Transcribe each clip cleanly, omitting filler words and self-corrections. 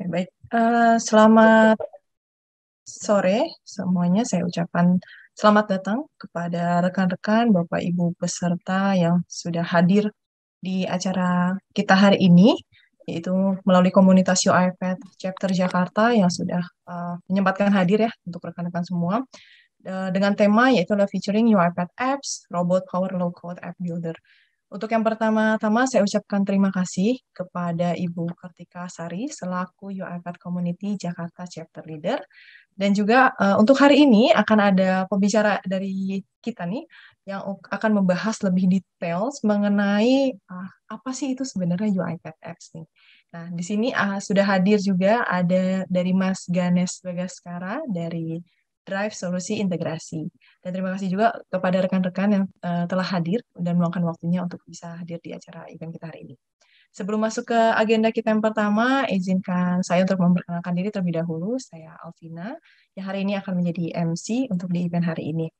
Baik, selamat sore semuanya. Saya ucapkan selamat datang kepada rekan-rekan, Bapak Ibu peserta yang sudah hadir di acara kita hari ini, yaitu melalui komunitas UiPath Chapter Jakarta yang sudah menyempatkan hadir ya untuk rekan-rekan semua dengan tema yaitu adalah featuring UiPath Apps, Robot Power Low Code App Builder. Untuk yang pertama-tama, saya ucapkan terima kasih kepada Ibu Kartika Sari selaku UiPath Community Jakarta Chapter Leader. Dan juga untuk hari ini akan ada pembicara dari kita nih yang akan membahas lebih detail mengenai apa sih itu sebenarnya UiPath Apps nih. Nah, di sini sudah hadir juga ada dari Mas Ganes Bagaskara dari Drive Solusi Integrasi. Dan terima kasih juga kepada rekan-rekan yang telah hadir dan meluangkan waktunya untuk bisa hadir di acara event kita hari ini. Sebelum masuk ke agenda kita yang pertama, izinkan saya untuk memperkenalkan diri terlebih dahulu. Saya Alvina, yang hari ini akan menjadi MC untuk di event hari ini.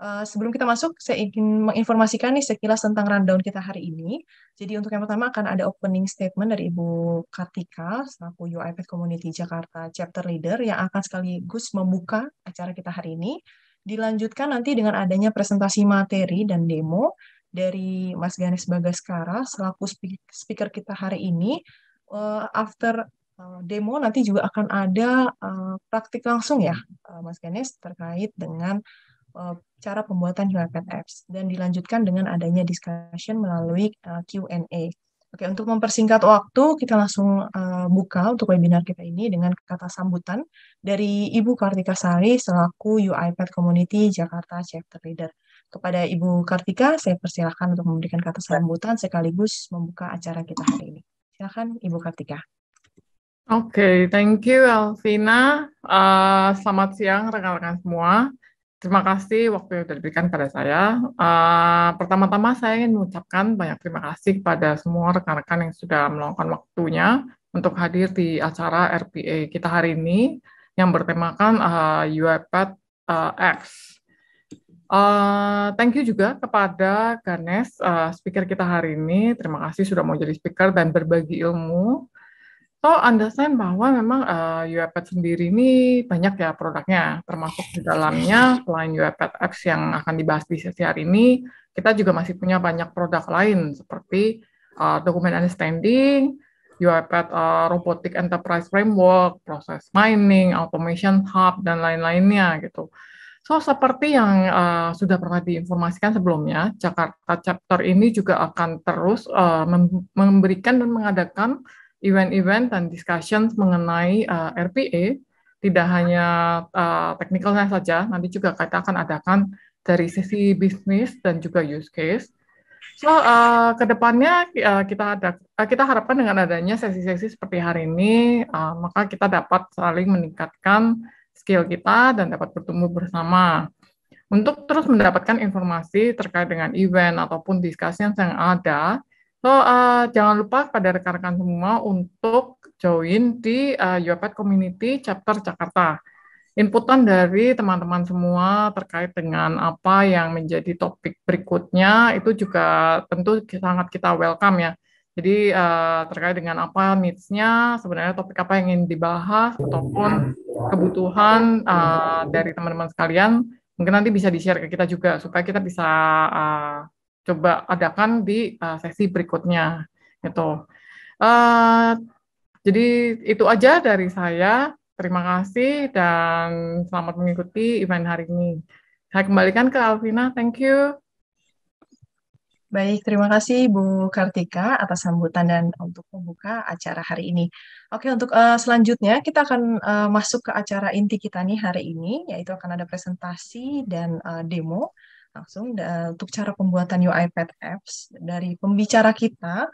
Sebelum kita masuk, saya ingin menginformasikan nih sekilas tentang rundown kita hari ini. Jadi untuk yang pertama akan ada opening statement dari Ibu Kartika, selaku UiPath Community Jakarta Chapter Leader, yang akan sekaligus membuka acara kita hari ini. Dilanjutkan nanti dengan adanya presentasi materi dan demo dari Mas Ganes Bagaskara, selaku speaker kita hari ini. After demo nanti juga akan ada praktik langsung ya, Mas Ganes, terkait dengan cara pembuatan UiPath Apps dan dilanjutkan dengan adanya discussion melalui Q&A. Oke, untuk mempersingkat waktu, kita langsung buka untuk webinar kita ini dengan kata sambutan dari Ibu Kartika Sari selaku UiPath Community Jakarta Chapter Leader. Kepada Ibu Kartika, saya persilahkan untuk memberikan kata sambutan sekaligus membuka acara kita hari ini. Silakan Ibu Kartika. Oke, thank you Alvina. Selamat siang rekan-rekan semua. Terima kasih waktu yang sudah diberikan pada saya. Pertama-tama saya ingin mengucapkan banyak terima kasih kepada semua rekan-rekan yang sudah meluangkan waktunya untuk hadir di acara RPA kita hari ini yang bertemakan UiPath Apps. Thank you juga kepada Ganes, speaker kita hari ini. Terima kasih sudah mau jadi speaker dan berbagi ilmu. So, understand bahwa memang UiPath sendiri ini banyak ya produknya, termasuk di dalamnya selain UiPath Apps yang akan dibahas di sesi hari ini, kita juga masih punya banyak produk lain seperti Document Understanding, UiPath Robotic Enterprise Framework, Process Mining, Automation Hub, dan lain-lainnya gitu. So, seperti yang sudah pernah diinformasikan sebelumnya, Jakarta Chapter ini juga akan terus memberikan dan mengadakan event-event dan discussion mengenai RPA, tidak hanya teknikalnya saja, nanti juga kita akan adakan dari sisi bisnis dan juga use case. So, kedepannya kita harapkan dengan adanya sesi-sesi seperti hari ini, maka kita dapat saling meningkatkan skill kita dan dapat bertumbuh bersama. Untuk terus mendapatkan informasi terkait dengan event ataupun discussion yang ada, so, jangan lupa pada rekan-rekan semua untuk join di UiPath Community Chapter Jakarta. Inputan dari teman-teman semua terkait dengan apa yang menjadi topik berikutnya itu juga tentu sangat kita welcome ya. Jadi terkait dengan apa needs-nya, sebenarnya topik apa yang ingin dibahas ataupun kebutuhan dari teman-teman sekalian, mungkin nanti bisa di-share ke kita juga supaya kita bisa coba adakan di sesi berikutnya gitu. Jadi itu aja dari saya. Terima kasih dan selamat mengikuti event hari ini. Saya kembalikan ke Alvina. Thank you. Baik, terima kasih Bu Kartika atas sambutan dan untuk membuka acara hari ini. Oke, untuk selanjutnya kita akan masuk ke acara inti kita nih hari ini, yaitu akan ada presentasi dan demo langsung untuk cara pembuatan UiPath Apps dari pembicara kita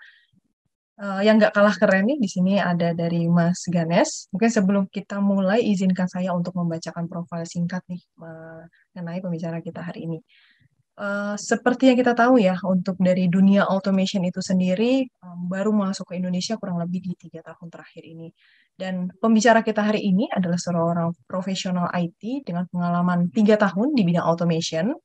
yang nggak kalah keren nih. Di sini ada dari Mas Ganes. Mungkin sebelum kita mulai, izinkan saya untuk membacakan profil singkat nih mengenai pembicara kita hari ini. Seperti yang kita tahu ya, untuk dari dunia automation itu sendiri baru masuk ke Indonesia kurang lebih di 3 tahun terakhir ini. Dan pembicara kita hari ini adalah seorang profesional IT dengan pengalaman 3 tahun di bidang automation.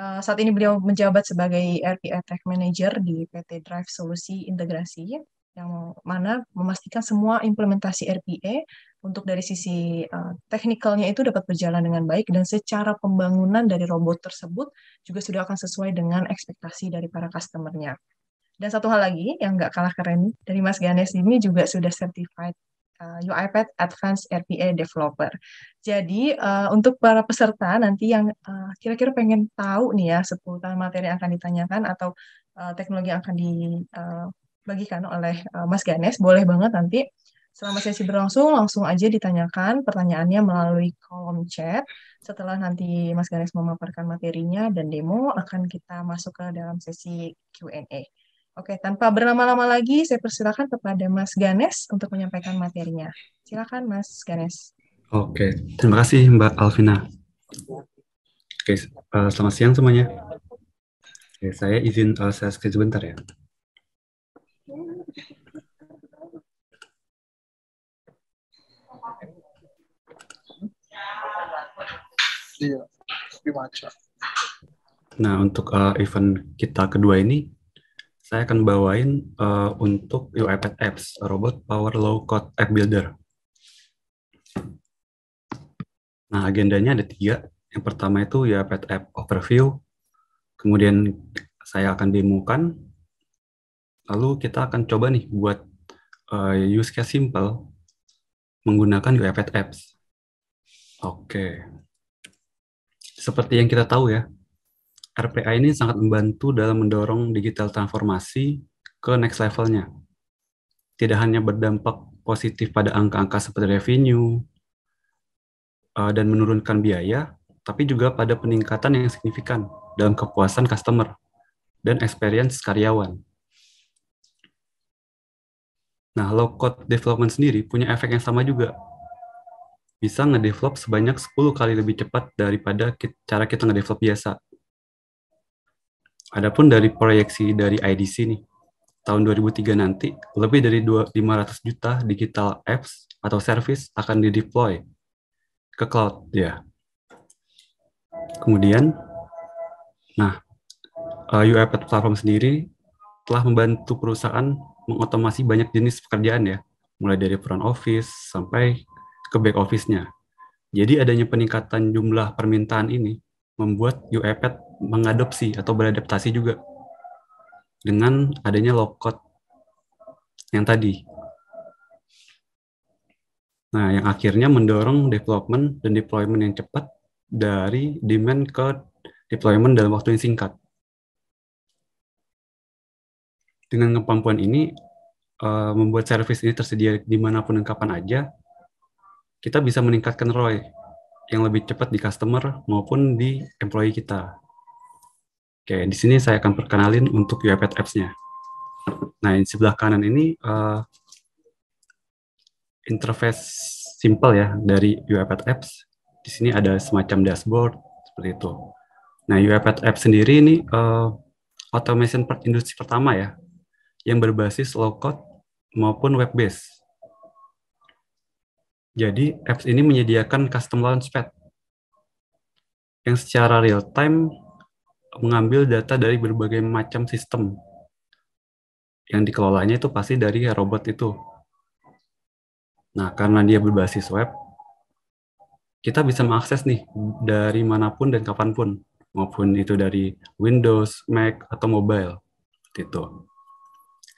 Saat ini beliau menjabat sebagai RPA Tech Manager di PT Drive Solusi Integrasi yang mana memastikan semua implementasi RPA untuk dari sisi teknikalnya itu dapat berjalan dengan baik dan secara pembangunan dari robot tersebut juga sudah akan sesuai dengan ekspektasi dari para customer-nya. Dan satu hal lagi yang nggak kalah keren dari Mas Ganes ini juga sudah certified UiPath Advanced RPA Developer. Jadi untuk para peserta nanti yang kira-kira pengen tahu nih ya seputar materi yang akan ditanyakan atau teknologi yang akan dibagikan oleh Mas Ganes, boleh banget nanti selama sesi berlangsung langsung aja ditanyakan pertanyaannya melalui kolom chat. Setelah nanti Mas Ganes memaparkan materinya dan demo, akan kita masuk ke dalam sesi Q&A. Oke, tanpa berlama-lama lagi, saya persilakan kepada Mas Ganes untuk menyampaikan materinya. Silakan, Mas Ganes. Oke, terima kasih Mbak Alvina. Oke, selamat siang semuanya. Oke, saya izin share screen sebentar ya. Iya, dibaca. Nah, untuk event kita kedua ini, saya akan bawain untuk UiPath Apps, Robot Power Low Code App Builder. Nah, agendanya ada 3. Yang pertama itu UiPath App Overview, kemudian saya akan demokan, lalu kita akan coba nih buat use case simple menggunakan UiPath Apps. Oke. Seperti yang kita tahu ya, RPA ini sangat membantu dalam mendorong digital transformasi ke next levelnya. Tidak hanya berdampak positif pada angka-angka seperti revenue dan menurunkan biaya, tapi juga pada peningkatan yang signifikan dalam kepuasan customer dan experience karyawan. Nah, low code development sendiri punya efek yang sama juga. Bisa ngedevelop sebanyak 10 kali lebih cepat daripada cara kita ngedevelop biasa. Adapun dari proyeksi dari IDC nih, tahun 2003 nanti, lebih dari 500 juta digital apps atau service akan dideploy ke cloud ya. Kemudian, UiPath Platform sendiri telah membantu perusahaan mengotomasi banyak jenis pekerjaan ya, mulai dari front office sampai ke back office-nya. Jadi adanya peningkatan jumlah permintaan ini membuat UiPath mengadopsi atau beradaptasi juga dengan adanya low code yang tadi. Nah, yang akhirnya mendorong development dan deployment yang cepat dari demand ke deployment dalam waktu yang singkat. Dengan kemampuan ini, membuat service ini tersedia dimanapun dan kapan aja, kita bisa meningkatkan ROI yang lebih cepat di customer maupun di employee kita. Oke, di sini saya akan perkenalin untuk UiPath Apps-nya. Nah, di sebelah kanan ini interface simple ya dari UiPath Apps. Di sini ada semacam dashboard seperti itu. Nah, UiPath Apps sendiri ini automation industri pertama ya, yang berbasis low code maupun web based. Jadi, apps ini menyediakan custom launchpad yang secara real time mengambil data dari berbagai macam sistem. Yang dikelolanya itu pasti dari robot itu. Nah, karena dia berbasis web, kita bisa mengakses nih dari manapun dan kapanpun, maupun itu dari Windows, Mac, atau mobile. Gitu.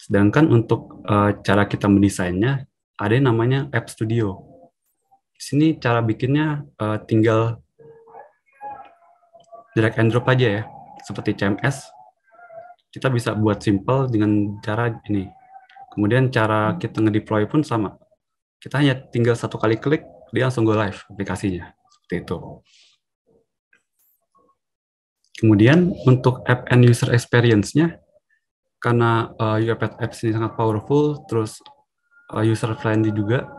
Sedangkan untuk cara kita mendesainnya, ada yang namanya App Studio. Di sini cara bikinnya tinggal drag and drop aja ya, seperti CMS. Kita bisa buat simple dengan cara ini. Kemudian cara kita ngedeploy pun sama. Kita hanya tinggal 1 kali klik, dia langsung go live aplikasinya. Seperti itu. Kemudian untuk app and user experience-nya, karena UiPath Apps ini sangat powerful, terus user friendly juga.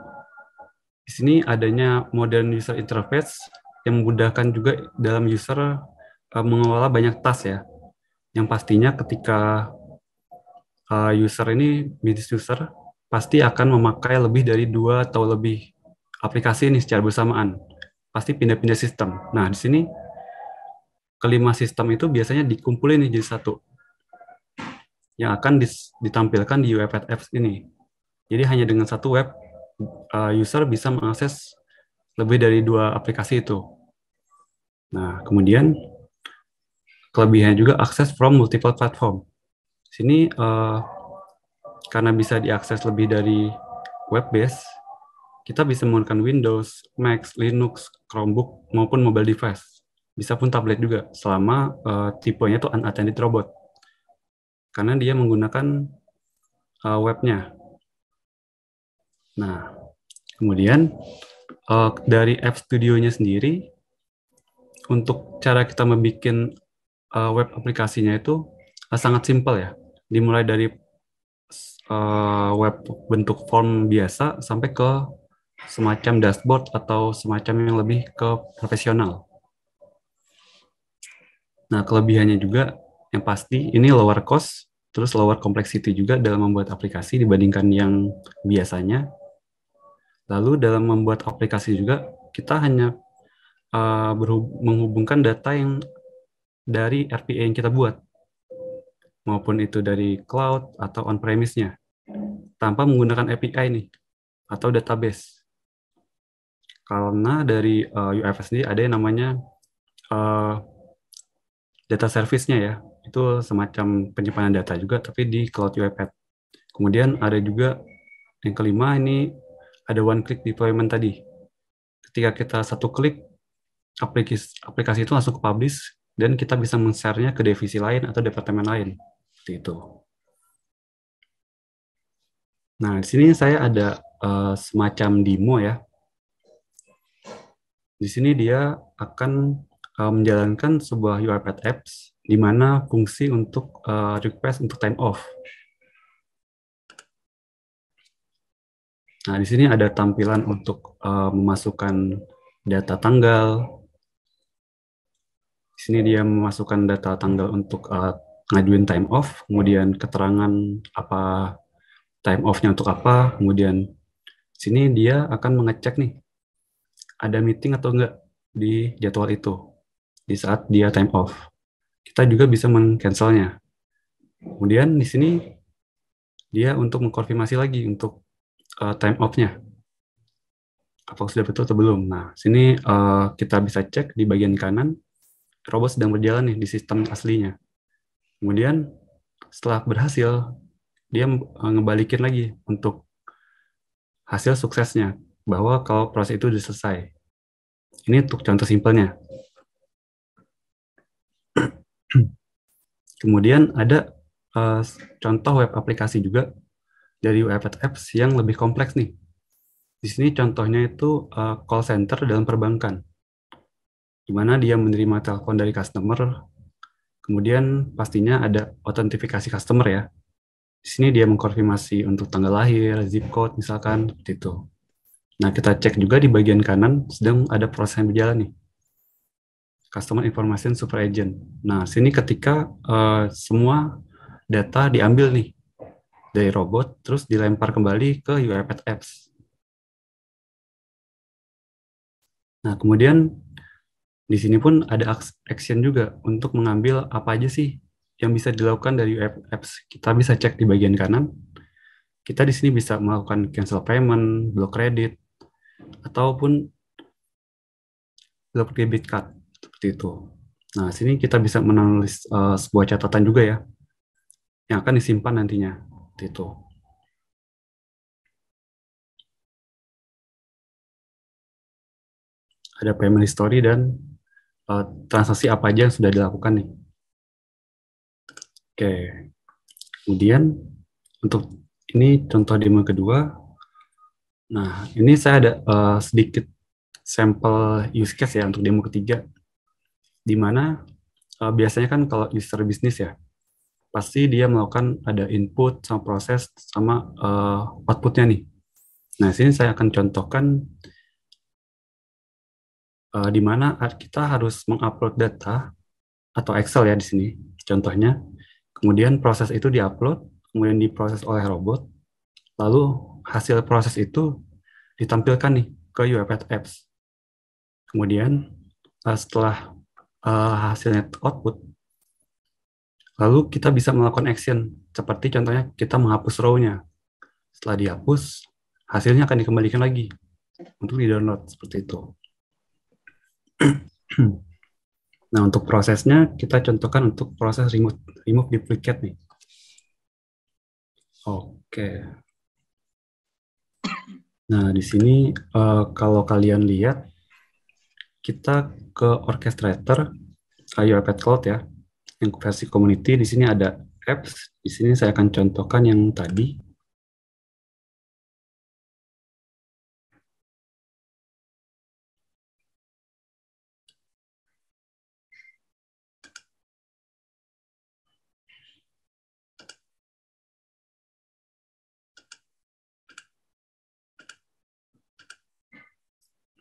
Di sini adanya modern user interface yang memudahkan juga dalam user mengelola banyak task ya. Yang pastinya ketika user ini business user pasti akan memakai lebih dari 2 atau lebih aplikasi ini secara bersamaan. Pasti pindah-pindah sistem. Nah, di sini kelima sistem itu biasanya dikumpulin nih jadi satu yang akan ditampilkan di UiPath Apps ini. Jadi hanya dengan satu web, user bisa mengakses lebih dari 2 aplikasi itu. Nah, kemudian kelebihannya juga akses from multiple platform. Sini karena bisa diakses lebih dari web base, kita bisa menggunakan Windows, Mac, Linux, Chromebook maupun mobile device. Bisa pun tablet juga selama tipenya itu unattended robot. Karena dia menggunakan webnya. Nah, kemudian dari App Studio-nya sendiri, untuk cara kita membuat web aplikasinya itu sangat simpel ya. Dimulai dari web bentuk form biasa sampai ke semacam dashboard atau semacam yang lebih ke profesional. Nah, kelebihannya juga yang pasti ini lower cost, terus lower complexity juga dalam membuat aplikasi dibandingkan yang biasanya. Lalu dalam membuat aplikasi juga kita hanya menghubungkan data yang dari RPA yang kita buat, maupun itu dari cloud atau on-premise-nya, tanpa menggunakan API nih, atau database. Karena dari UFS sendiri ada yang namanya data service-nya ya, itu semacam penyimpanan data juga, tapi di cloud UiPath. Kemudian ada juga yang kelima, ini ada one-click deployment tadi. Ketika kita satu klik, aplikasi itu langsung ke publish, dan kita bisa men-share-nya ke divisi lain atau departemen lain. Seperti itu. Nah, di sini saya ada semacam demo ya. Di sini dia akan menjalankan sebuah UiPath apps di mana fungsi untuk request untuk time off. Nah, di sini ada tampilan untuk memasukkan data tanggal. Di sini dia memasukkan data tanggal untuk ngajuin time off, kemudian keterangan apa time off-nya untuk apa, kemudian di sini dia akan mengecek nih, ada meeting atau enggak di jadwal itu, di saat dia time off. Kita juga bisa men-cancelnya. Kemudian di sini dia untuk mengkonfirmasi lagi untuk time off-nya. Apakah sudah betul atau belum. Nah, sini kita bisa cek di bagian kanan, robot sedang berjalan nih di sistem aslinya. Kemudian setelah berhasil, dia ngebalikin lagi untuk hasil suksesnya, bahwa kalau proses itu sudah selesai. Ini untuk contoh simpelnya. Kemudian ada contoh web aplikasi juga dari UiPath Apps yang lebih kompleks nih. Di sini contohnya itu call center dalam perbankan, di mana dia menerima telepon dari customer, kemudian pastinya ada autentifikasi customer ya. Di sini dia mengkonfirmasi untuk tanggal lahir, zip code misalkan, seperti itu. Nah, kita cek juga di bagian kanan sedang ada proses yang berjalan nih. Customer Information Super Agent. Nah, sini ketika semua data diambil nih dari robot, terus dilempar kembali ke UiPath Apps. Nah, kemudian di sini pun ada action juga untuk mengambil apa aja sih yang bisa dilakukan dari UiPath Apps. Kita bisa cek di bagian kanan. Kita di sini bisa melakukan cancel payment, block credit, ataupun block debit card, seperti itu. Nah, sini kita bisa menulis sebuah catatan juga ya, yang akan disimpan nantinya, seperti itu. Ada payment history dan transaksi apa aja yang sudah dilakukan nih. Oke, kemudian untuk ini contoh demo kedua. Nah, ini saya ada sedikit sampel use case ya untuk demo ketiga, di mana biasanya kan kalau user bisnis ya, pasti dia melakukan ada input sama proses sama outputnya nih. Nah, sini saya akan contohkan di mana kita harus mengupload data atau Excel ya di sini contohnya. Kemudian proses itu diupload, kemudian diproses oleh robot, lalu hasil proses itu ditampilkan nih ke UiPath Apps. Kemudian setelah hasilnya output, lalu kita bisa melakukan action, seperti contohnya kita menghapus row-nya. Setelah dihapus, hasilnya akan dikembalikan lagi untuk di-download seperti itu. Nah, untuk prosesnya kita contohkan untuk proses remove duplicate nih. Oke. Nah, di sini kalau kalian lihat, kita ke Orchestrator iPad Cloud ya, yang versi community. Di sini ada apps. Di sini saya akan contohkan yang tadi.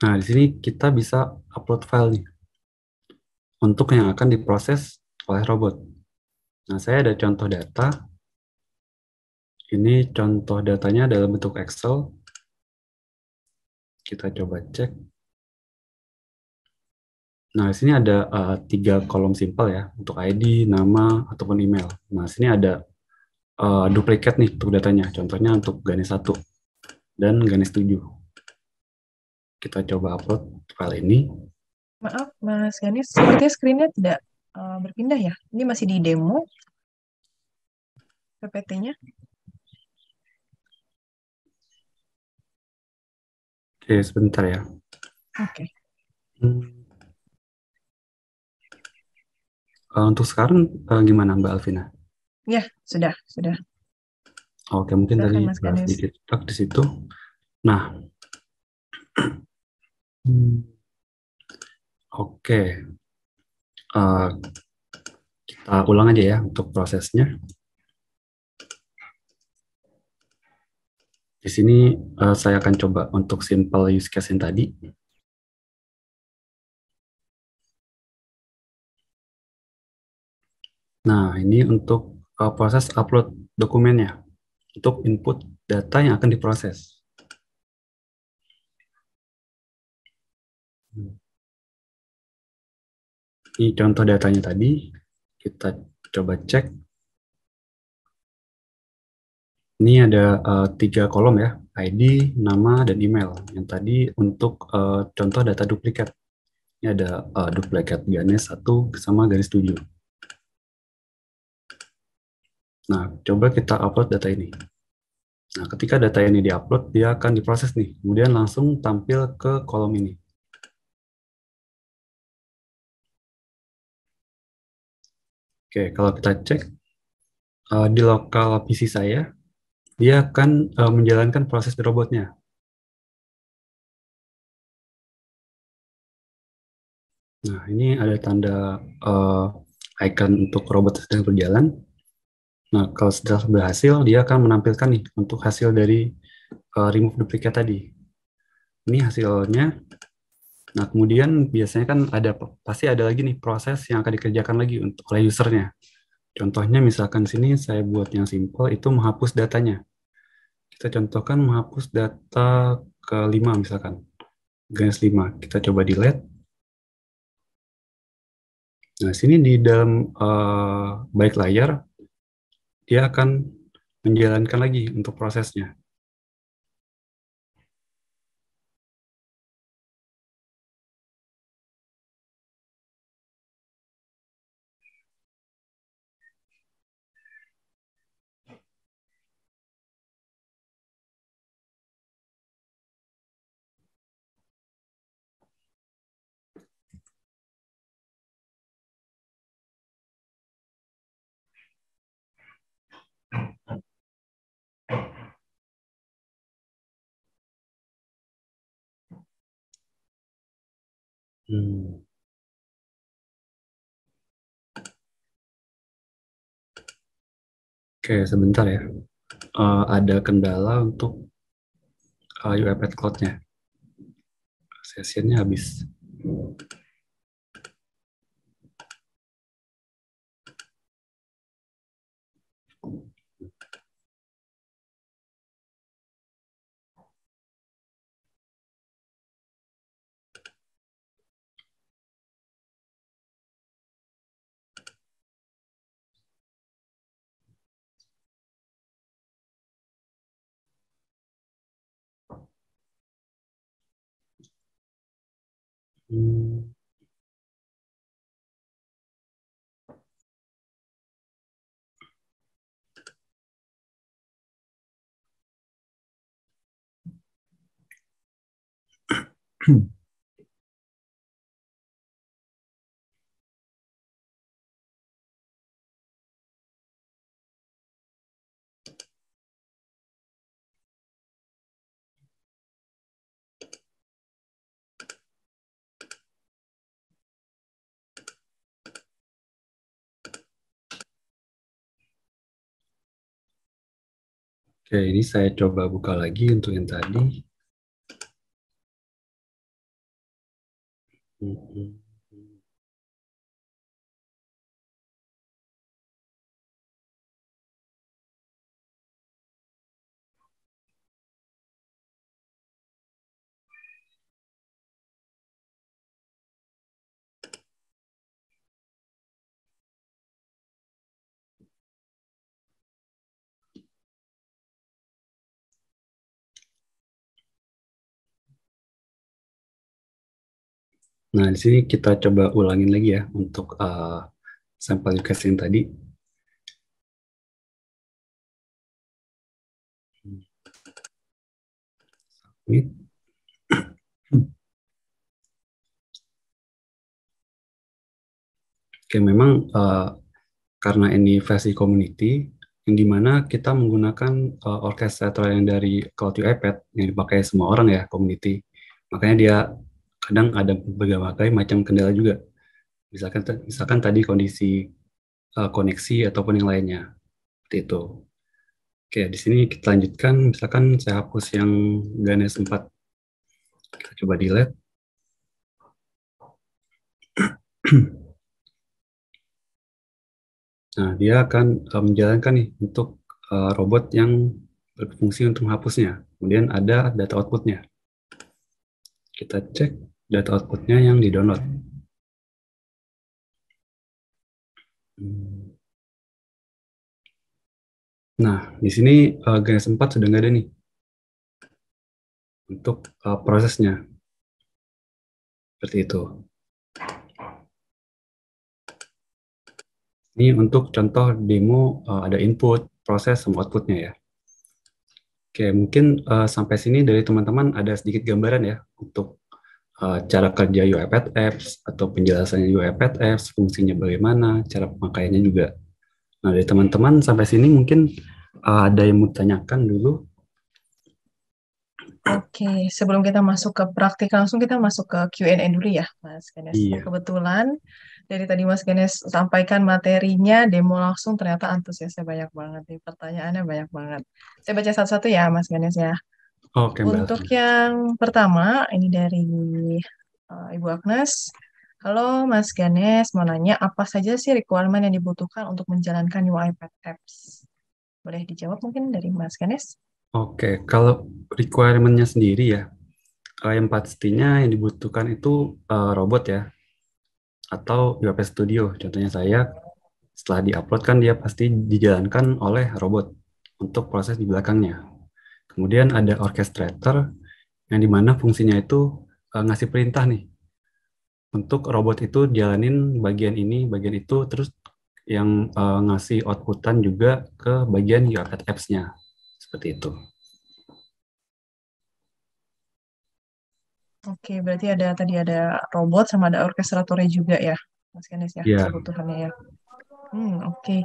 Nah, di sini kita bisa upload file nih untuk yang akan diproses oleh robot. Nah, saya ada contoh data. Ini contoh datanya dalam bentuk Excel. Kita coba cek. Nah, di sini ada 3 kolom simpel ya, untuk ID, nama, ataupun email. Nah, sini ada duplikat nih untuk datanya. Contohnya untuk Ganes 1 dan Ganes 7. Kita coba upload file ini. Maaf, Mas Ganis, sepertinya screen-nya tidak berpindah ya. Ini masih di demo PPT-nya. Oke, sebentar ya. Oke. Untuk sekarang gimana Mbak Alvina? Ya, sudah. Oke, mungkin Silakan, tadi Mas Ganis. sedikit stuck di situ. Nah, oke. Kita ulang aja ya untuk prosesnya. Di sini saya akan coba untuk simple use case yang tadi. Nah, ini untuk proses upload dokumennya, untuk input data yang akan diproses. Ini contoh datanya tadi, kita coba cek. Ini ada 3 kolom ya, ID, nama, dan email. Yang tadi untuk contoh data duplikat. Ini ada duplikat Ganes 1 sama Ganes 7. Nah, coba kita upload data ini. Nah, ketika data ini diupload, dia akan diproses nih. Kemudian langsung tampil ke kolom ini. Oke, kalau kita cek di lokal PC saya, dia akan menjalankan proses di robotnya. Nah, ini ada tanda icon untuk robot sedang berjalan. Nah, kalau sudah berhasil, dia akan menampilkan nih untuk hasil dari remove duplicate tadi. Ini hasilnya. Nah, kemudian biasanya kan pasti ada lagi nih proses yang akan dikerjakan lagi untuk oleh usernya. Contohnya misalkan sini saya buat yang simple itu menghapus datanya. Kita contohkan menghapus data ke 5 misalkan. Garis 5. Kita coba delete. Nah, sini di dalam balik layar dia akan menjalankan lagi untuk prosesnya. Oke, sebentar ya. Ada kendala untuk iPad Cloud-nya. Sessionnya habis. Hmm. Oke, ini saya coba buka lagi untuk yang tadi. Hmm. Nah, di sini kita coba ulangin lagi ya untuk sampel UCAS yang tadi. Ini. Oke, memang karena ini versi community, yang dimana kita menggunakan orchestrator yang dari Cloud UiPath yang dipakai semua orang ya, community. Makanya dia kadang ada berbagai macam kendala juga. Misalkan tadi kondisi koneksi ataupun yang lainnya. Seperti itu. Oke, di sini kita lanjutkan. Misalkan saya hapus yang Ganes 4. Kita coba delete. Nah, dia akan menjalankan nih untuk robot yang berfungsi untuk menghapusnya. Kemudian ada data outputnya. Kita cek data outputnya yang di-download. Nah, di sini Ganes 4 sudah nggak ada nih untuk prosesnya. Seperti itu. Ini untuk contoh demo ada input, proses, sama outputnya ya. Oke, mungkin sampai sini dari teman-teman ada sedikit gambaran ya untuk cara kerja UiPath Apps atau penjelasannya UiPath Apps, fungsinya bagaimana, cara pemakaiannya juga. Nah, dari teman-teman sampai sini mungkin ada yang mau tanyakan dulu. Oke, sebelum kita masuk ke praktik langsung, kita masuk ke Q&A dulu ya, Mas Ganes. Iya. Kebetulan dari tadi Mas Ganes sampaikan materinya, demo langsung ternyata antusiasnya banyak banget nih, pertanyaannya banyak banget. Saya baca satu-satu ya, Mas Ganes ya. Oke, Mbak Untuk Alvin. yang pertama, ini dari Ibu Agnes. Halo Mas Ganes, mau nanya apa saja sih requirement yang dibutuhkan untuk menjalankan UiPath Apps? Boleh dijawab mungkin dari Mas Ganes? Oke, kalau requirement-nya sendiri ya, yang pastinya yang dibutuhkan itu robot ya, atau UiPath Studio. Contohnya saya, setelah di-upload kan dia pasti dijalankan oleh robot untuk proses di belakangnya. Kemudian ada orchestrator yang dimana fungsinya itu ngasih perintah nih untuk robot itu jalanin bagian ini, bagian itu, terus yang ngasih outputan juga ke bagian UiPath Apps-nya. Seperti itu. Oke, berarti tadi ada robot sama ada orkestratornya juga ya, Mas Ganes ya, Ya, kebutuhannya ya. Oke.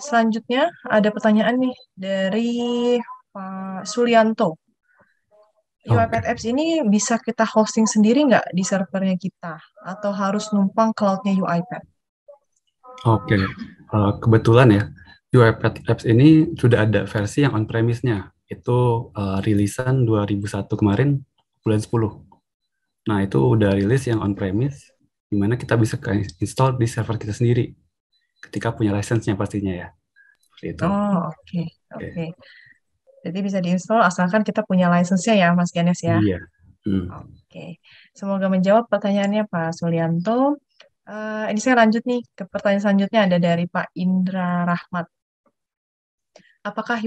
Selanjutnya ada pertanyaan nih dari Pak Sulianto. oke. UiPath Apps ini bisa kita hosting sendiri nggak di servernya kita? Atau harus numpang cloud-nya UiPath? Oke. Kebetulan ya, UiPath Apps ini sudah ada versi yang on-premise-nya. Itu rilisan 2001 kemarin, bulan 10. Nah, itu udah rilis yang on-premise, di mana kita bisa install di server kita sendiri, ketika punya license-nya pastinya ya. Seperti itu. Oh, oke. Oke. Oke. Jadi bisa diinstal asalkan kita punya license-nya ya, Mas Ganes ya. Iya. Oke. Semoga menjawab pertanyaannya Pak Sulianto. Ini saya lanjut nih ke pertanyaan selanjutnya ada dari Pak Indra Rahmat. Apakah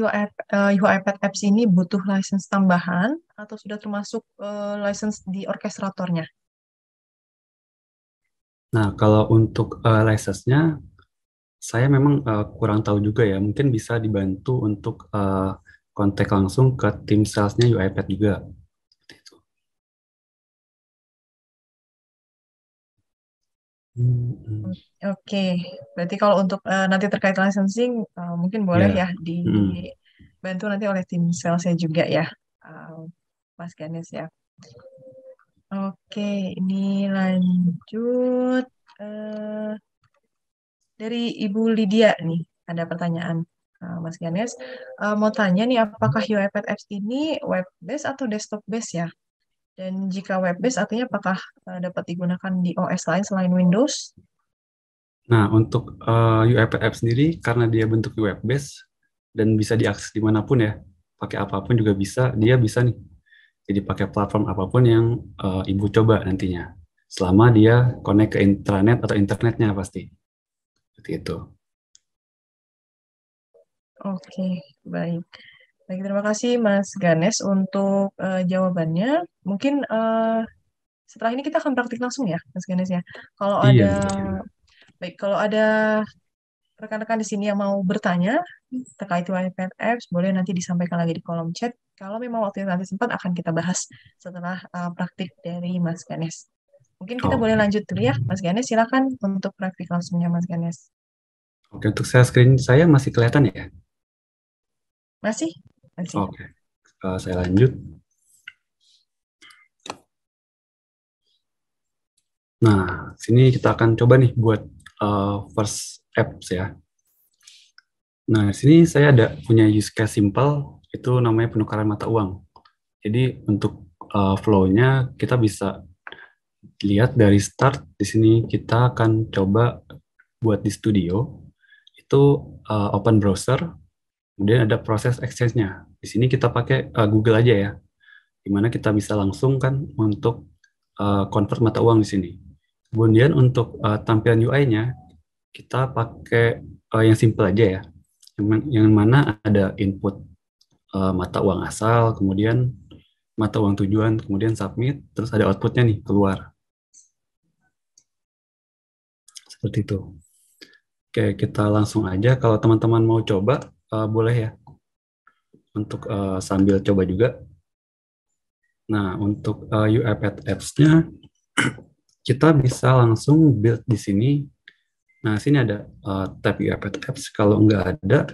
UiPath Apps ini butuh license tambahan atau sudah termasuk license di orkestratornya? Nah, kalau untuk license-nya, saya memang kurang tahu juga ya. Mungkin bisa dibantu untuk kontak langsung ke tim sales-nya UiPath juga. Seperti itu. Oke, berarti kalau untuk nanti terkait licensing, mungkin boleh Ya. ya dibantu nanti oleh tim salesnya juga ya, uh, Mas Ganes ya. Oke, ini lanjut. eh, dari Ibu Lydia nih, ada pertanyaan. Mas Ganes, mau tanya nih, apakah UiPath Apps ini web based atau desktop based ya? Dan jika web based, artinya apakah dapat digunakan di OS lain selain Windows? Nah, untuk UiPath App sendiri, karena dia bentuknya web based dan bisa diakses dimanapun ya, pakai apapun juga bisa, dia bisa nih. Jadi pakai platform apapun yang Ibu coba nantinya. Selama dia connect ke intranet atau internetnya pasti. Seperti itu. Oke, baik. Baik, terima kasih Mas Ganes untuk jawabannya. Mungkin setelah ini kita akan praktik langsung ya, Mas Ganes ya. Kalau Iya, ada, betul. baik, kalau ada rekan-rekan di sini yang mau bertanya terkait UiPath Apps, boleh nanti disampaikan lagi di kolom chat. Kalau memang waktu yang nanti sempat akan kita bahas setelah praktik dari Mas Ganes. Mungkin kita boleh Oke. lanjut dulu ya, Mas Ganes. Silakan untuk praktik langsungnya, Mas Ganes. Oke, untuk share screen saya masih kelihatan ya? Masih? Masih. Oke, saya lanjut. Nah, sini kita akan coba nih buat first apps ya. Nah, di sini saya ada punya use case simple, itu namanya penukaran mata uang. Jadi untuk flow-nya kita bisa lihat dari start. Di sini kita akan coba buat di studio, itu open browser, kemudian ada proses exchange-nya. Di sini kita pakai Google aja ya, dimana kita bisa langsung kan untuk convert mata uang di sini. Kemudian untuk tampilan UI-nya, kita pakai yang simple aja ya, yang mana ada input mata uang asal, kemudian mata uang tujuan, kemudian submit, terus ada outputnya nih keluar. Seperti itu. Oke, kita langsung aja. Kalau teman-teman mau coba, boleh ya untuk sambil coba juga. Nah, untuk UiPath Apps-nya, kita bisa langsung build di sini. Nah, sini ada tab UiPath Apps. Kalau nggak ada,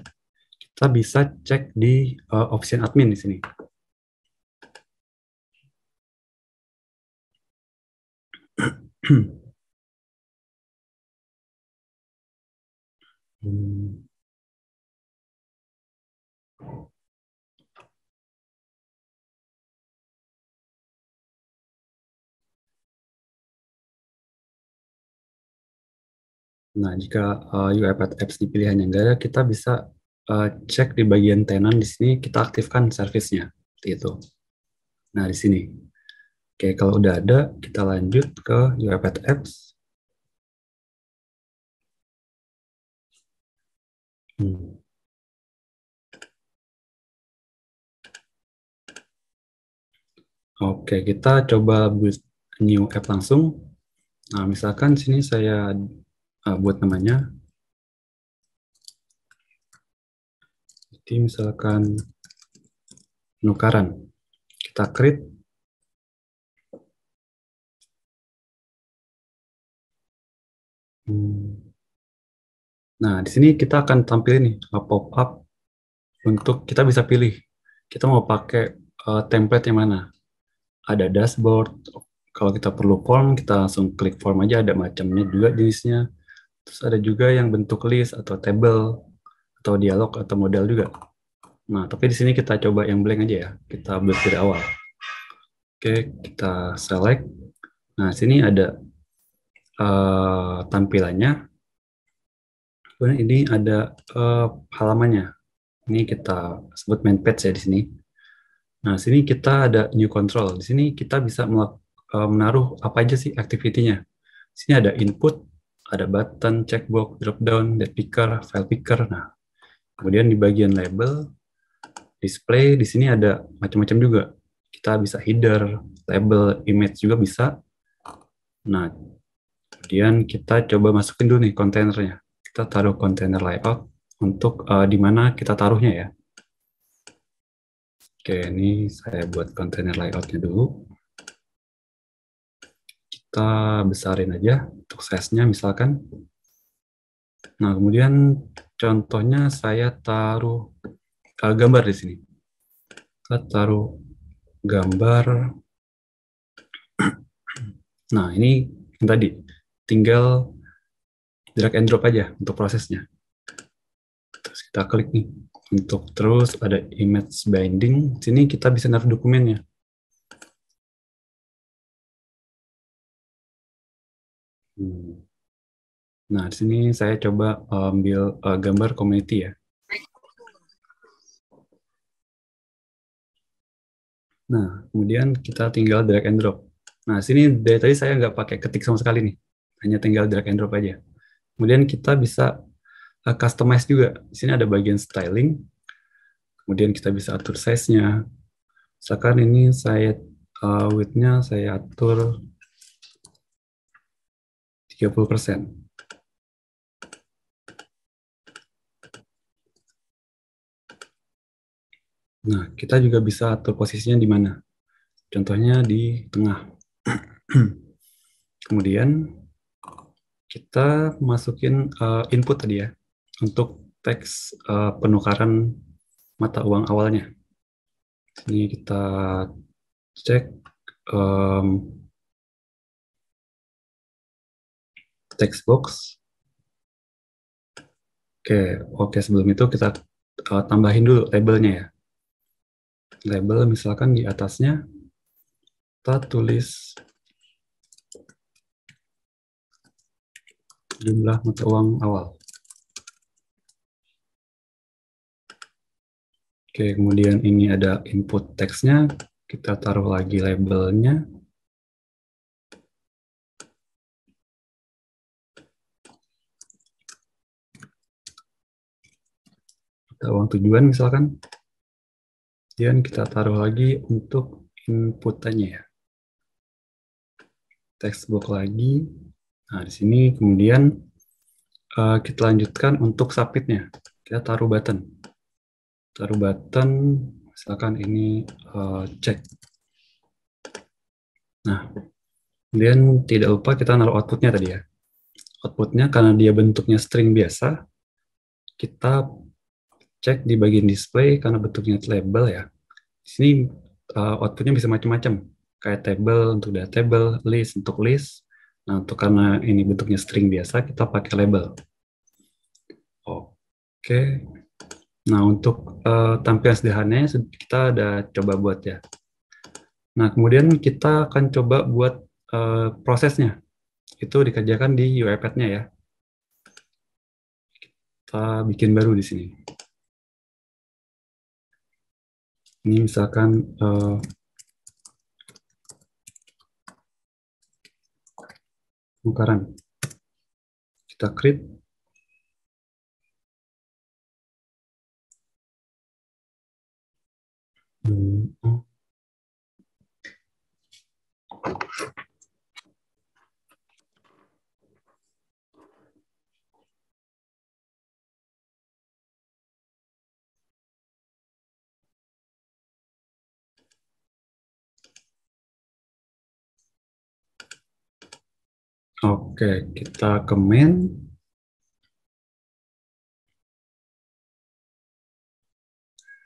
kita bisa cek di option admin di sini. Nah, jika UiPath Apps di pilihan yang nggak ada, kita bisa cek di bagian tenan di sini, kita aktifkan service-nya. Seperti itu. Nah, di sini. Oke, kalau udah ada, kita lanjut ke UiPath Apps. Oke, kita coba buat new app langsung. Nah, misalkan sini saya buat namanya. Jadi misalkan penukaran. Kita create. Nah, di sini kita akan tampil nih pop-up untuk kita bisa pilih. Kita mau pakai template yang mana. Ada dashboard. Kalau kita perlu form, kita langsung klik form aja. Ada macamnya juga jenisnya. Terus ada juga yang bentuk list atau table atau dialog atau model juga. Nah, tapi di sini kita coba yang blank aja ya. Kita build dari awal. Oke, kita select. Nah, sini ada tampilannya. Kemudian ini ada halamannya. Ini kita sebut main page ya di sini. Nah, sini kita ada new control. Di sini kita bisa menaruh apa aja sih activity-nya. Di sini ada input, ada button, checkbox, drop down, date picker, file picker. Nah, kemudian di bagian label, display, di sini ada macam-macam juga. Kita bisa header, label, image juga bisa. Nah, Kemudian kita coba masukin dulu nih kontainernya. Kita taruh kontainer layout untuk di mana kita taruhnya ya. Oke, ini saya buat kontainer layoutnya dulu. Kita besarin aja untuk size-nya misalkan. Nah, kemudian contohnya saya taruh gambar di sini. Kita taruh gambar. Nah, ini yang tadi. Tinggal drag and drop aja untuk prosesnya. Terus kita klik nih. Untuk terus ada image binding. Sini kita bisa naruh dokumennya. Nah, di sini saya coba ambil gambar community ya. Nah, kemudian kita tinggal drag and drop. Nah, sini dari tadi saya nggak pakai ketik sama sekali nih. Hanya tinggal drag and drop aja. Kemudian kita bisa customize juga. Di sini ada bagian styling. Kemudian kita bisa atur size-nya. Misalkan ini saya width-nya saya atur 30%. Nah, kita juga bisa atur posisinya di mana. Contohnya di tengah. Kemudian kita masukin input tadi ya untuk teks penukaran mata uang awalnya. Ini kita cek text box. Oke, sebelum itu kita tambahin dulu labelnya ya. Label misalkan di atasnya kita tulis jumlah mata uang awal. Oke, kemudian ini ada input teksnya, kita taruh lagi labelnya. Mata uang tujuan misalkan. Kemudian kita taruh lagi untuk inputannya ya. Text box lagi. Nah, di sini kemudian kita lanjutkan untuk submit-nya. Kita taruh button. Taruh button, misalkan ini cek. Nah, kemudian tidak lupa kita naruh output-nya tadi ya. Output-nya karena dia bentuknya string biasa, kita cek di bagian display karena bentuknya label ya. Di sini outputnya bisa macam-macam. Kayak table untuk data table, list untuk list. Nah, untuk karena ini bentuknya string biasa, kita pakai label. Oke. Nah, untuk tampilan sederhananya kita ada coba buat ya. Nah, kemudian kita akan coba buat prosesnya. Itu dikerjakan di UiPath-nya ya. Kita bikin baru di sini. Ini misalkan penukaran. Kita create. Oke, kita comment.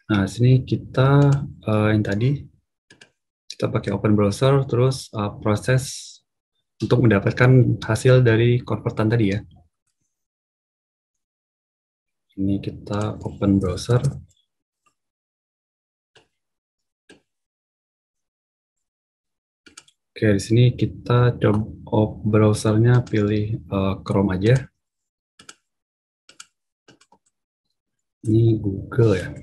Nah, sini kita yang tadi kita pakai open browser, terus proses untuk mendapatkan hasil dari konvertan tadi ya. Ini kita open browser. Oke, di sini kita coba browsernya pilih Chrome aja. Ini Google ya.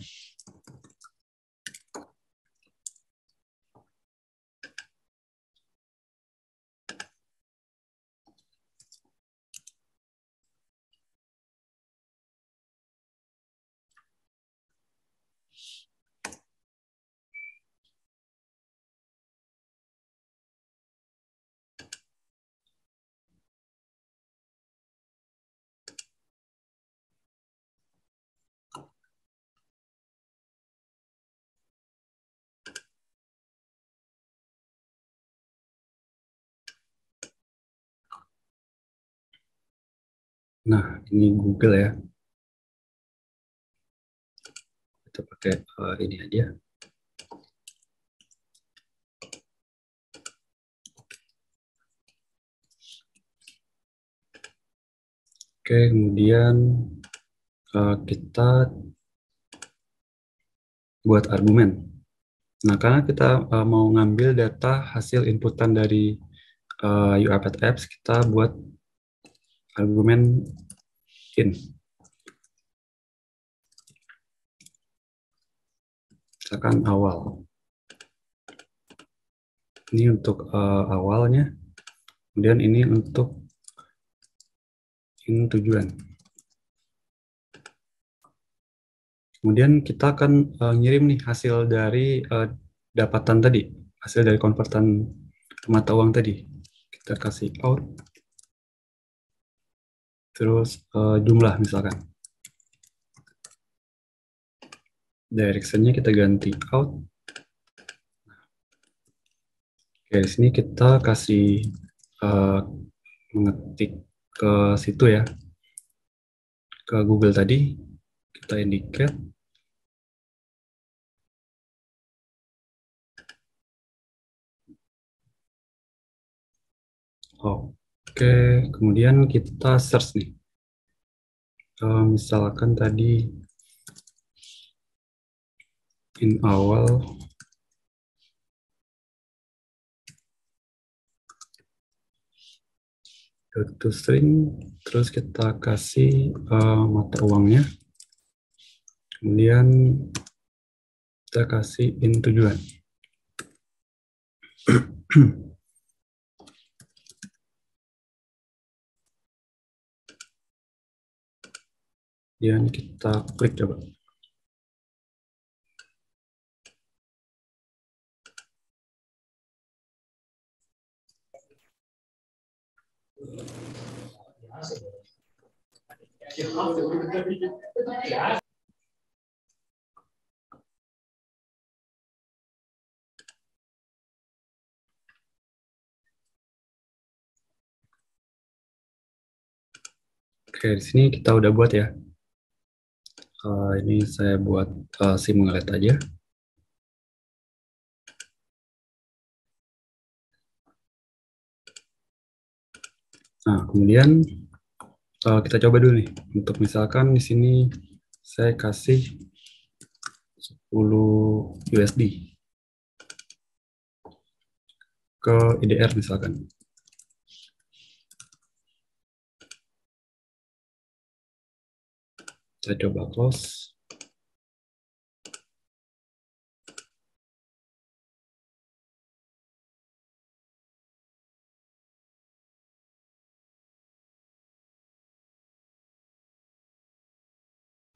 Nah, ini Google ya. Kita pakai ini aja. Oke, kemudian kita buat argumen. Nah, karena kita mau ngambil data hasil inputan dari UiPath Apps, kita buat argumen in. Misalkan awal. Ini untuk awalnya. Kemudian ini untuk tujuan. Kemudian kita akan ngirim nih hasil dari dapatan tadi, hasil dari konvertan mata uang tadi. Kita kasih out, terus jumlah misalkan. Direction-nya kita ganti out. Oke, di sini kita kasih mengetik ke situ ya, ke Google tadi, kita indicate. Oke, kemudian kita search nih. Misalkan tadi in awal to string, terus kita kasih mata uangnya, kemudian kita kasih in tujuan. Dan kita klik coba. Oke, di sini kita udah buat ya. Ini saya buat simulate aja. Nah, kemudian kita coba dulu nih. Untuk misalkan di sini saya kasih 10 USD ke IDR misalkan. Saya coba close.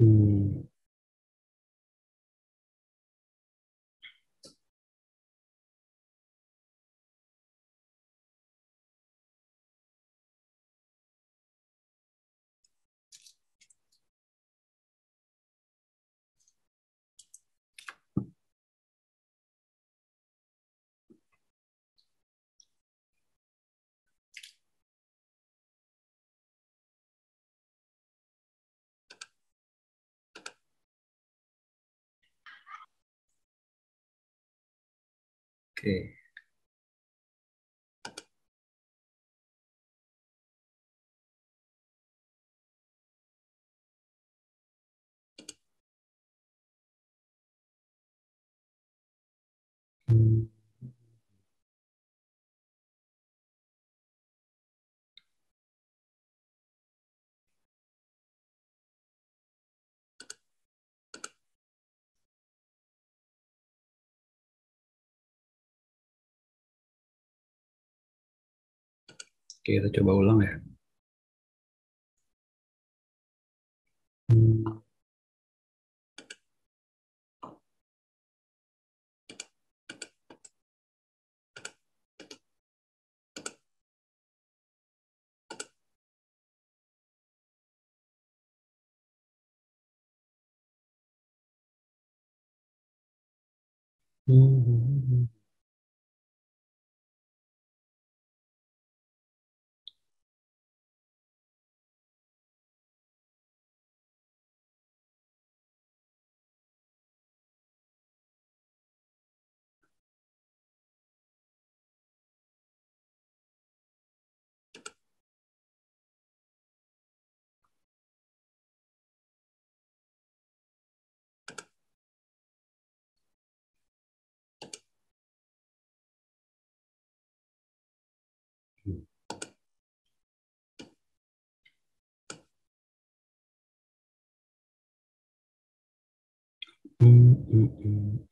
Hmm. Oke. Hmm. Oke, kita coba ulang ya. Hmm. Hmm. Hmm, hmm, hmm.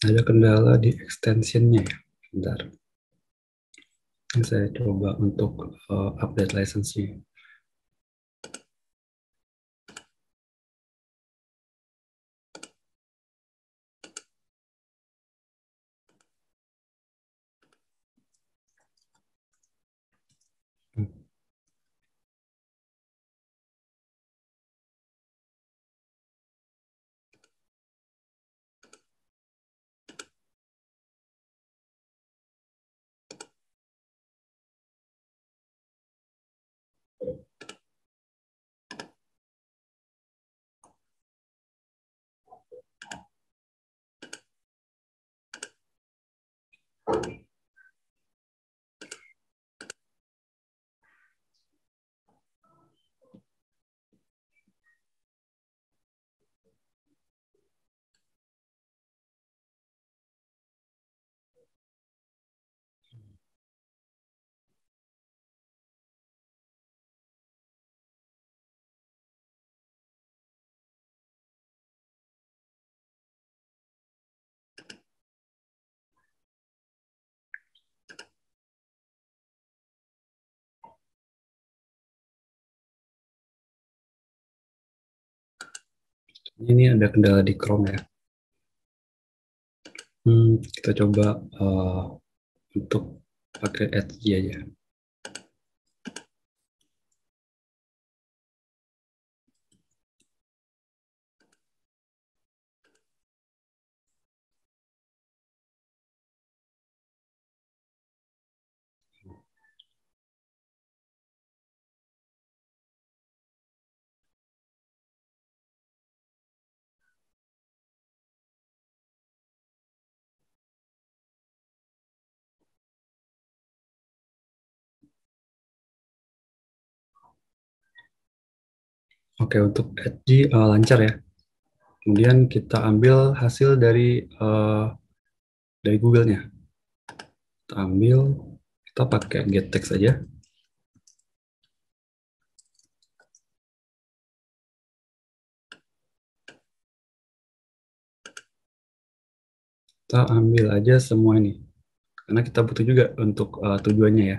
Ada kendala di extensionnya ya. Bentar. Ini saya coba untuk update license-nya. Ini ada kendala di Chrome ya. Kita coba untuk pakai Edge aja. Oke, untuk Edge lancar ya. Kemudian kita ambil hasil dari Google-nya. Kita ambil, kita pakai get text aja. Kita ambil aja semua ini. Karena kita butuh juga untuk tujuannya ya.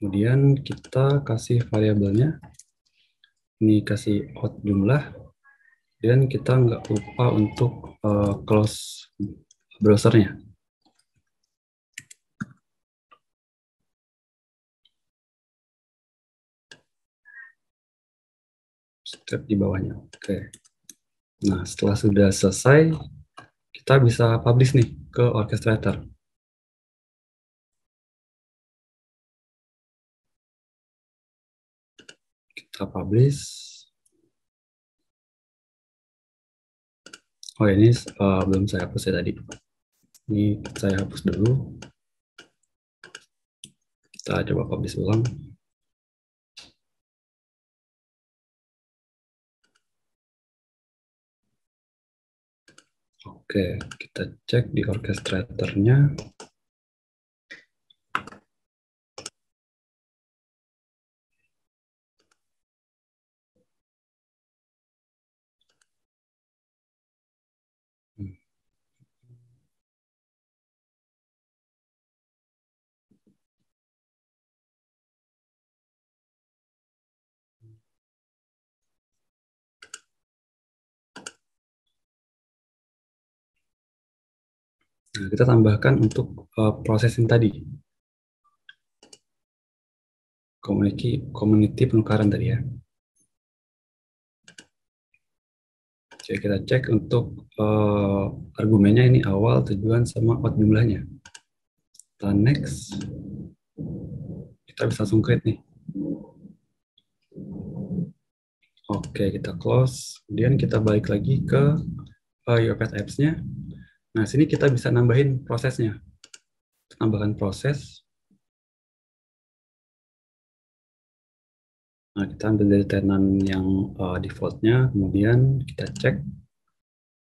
Kemudian kita kasih variabelnya. Ini kasih out jumlah. Dan kita nggak lupa untuk close browsernya. Step di bawahnya. Oke. Nah, setelah sudah selesai, kita bisa publish nih ke Orchestrator. Kita publish. Oh, ini belum saya hapus ya tadi. Ini saya hapus dulu. Kita coba publish ulang. Oke, kita cek di orchestrator-nya. Nah, kita tambahkan untuk processing tadi. Community penukaran tadi ya. Jadi kita cek untuk argumennya ini awal, tujuan, sama out jumlahnya. Kita next. Kita bisa langsung create nih. Oke, kita close. Kemudian kita balik lagi ke UiPath Apps-nya. Nah, sini kita bisa nambahin prosesnya. Tambahkan proses. Nah, kita ambil dari tenan yang default-nya, kemudian kita cek.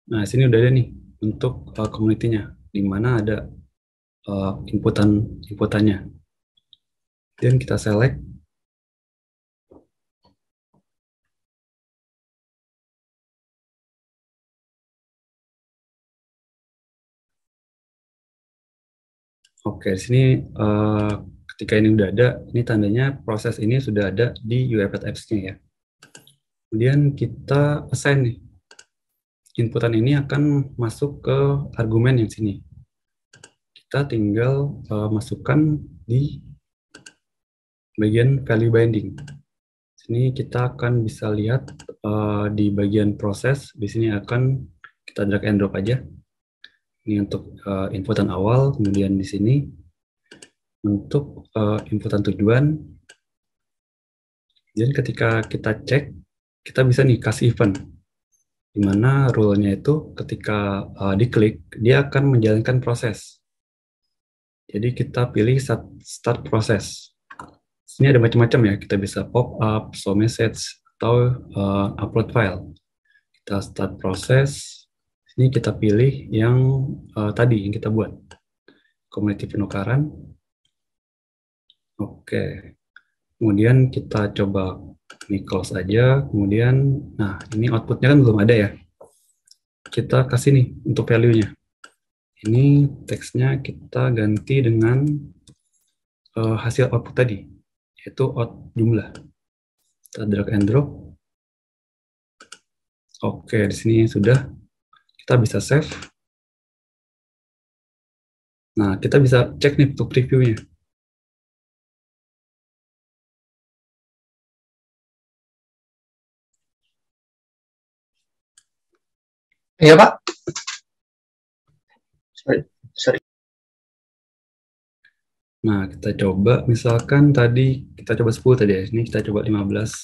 Nah, sini udah ada nih untuk community-nya, di mana ada inputannya. Dan kita select. Oke, di sini ketika ini udah ada, ini tandanya proses ini sudah ada di UiPath Apps-nya ya. Kemudian kita assign nih. Inputan ini akan masuk ke argumen yang sini. Kita tinggal masukkan di bagian value binding. Sini kita akan bisa lihat di bagian proses. Di sini akan kita drag and drop aja. Ini untuk inputan awal, kemudian di sini untuk inputan tujuan. Dan ketika kita cek, kita bisa nih kasih event, di mana rule-nya itu ketika diklik, dia akan menjalankan proses. Jadi kita pilih start proses. Sini ada macam-macam ya, kita bisa pop up, show message, atau upload file. Kita start proses. Sini kita pilih yang tadi yang kita buat, community penukaran. Oke. Kemudian kita coba ini close aja. Kemudian, nah ini outputnya kan belum ada ya. Kita kasih nih untuk value-nya. Ini teksnya kita ganti dengan hasil output tadi, yaitu jumlah. Kita drag and drop. Oke, di sini sudah. Kita bisa save. Nah, kita bisa cek nih untuk preview-nya. Iya, Pak. Sorry. Nah, kita coba misalkan tadi kita coba 10 tadi ya. Ini kita coba 15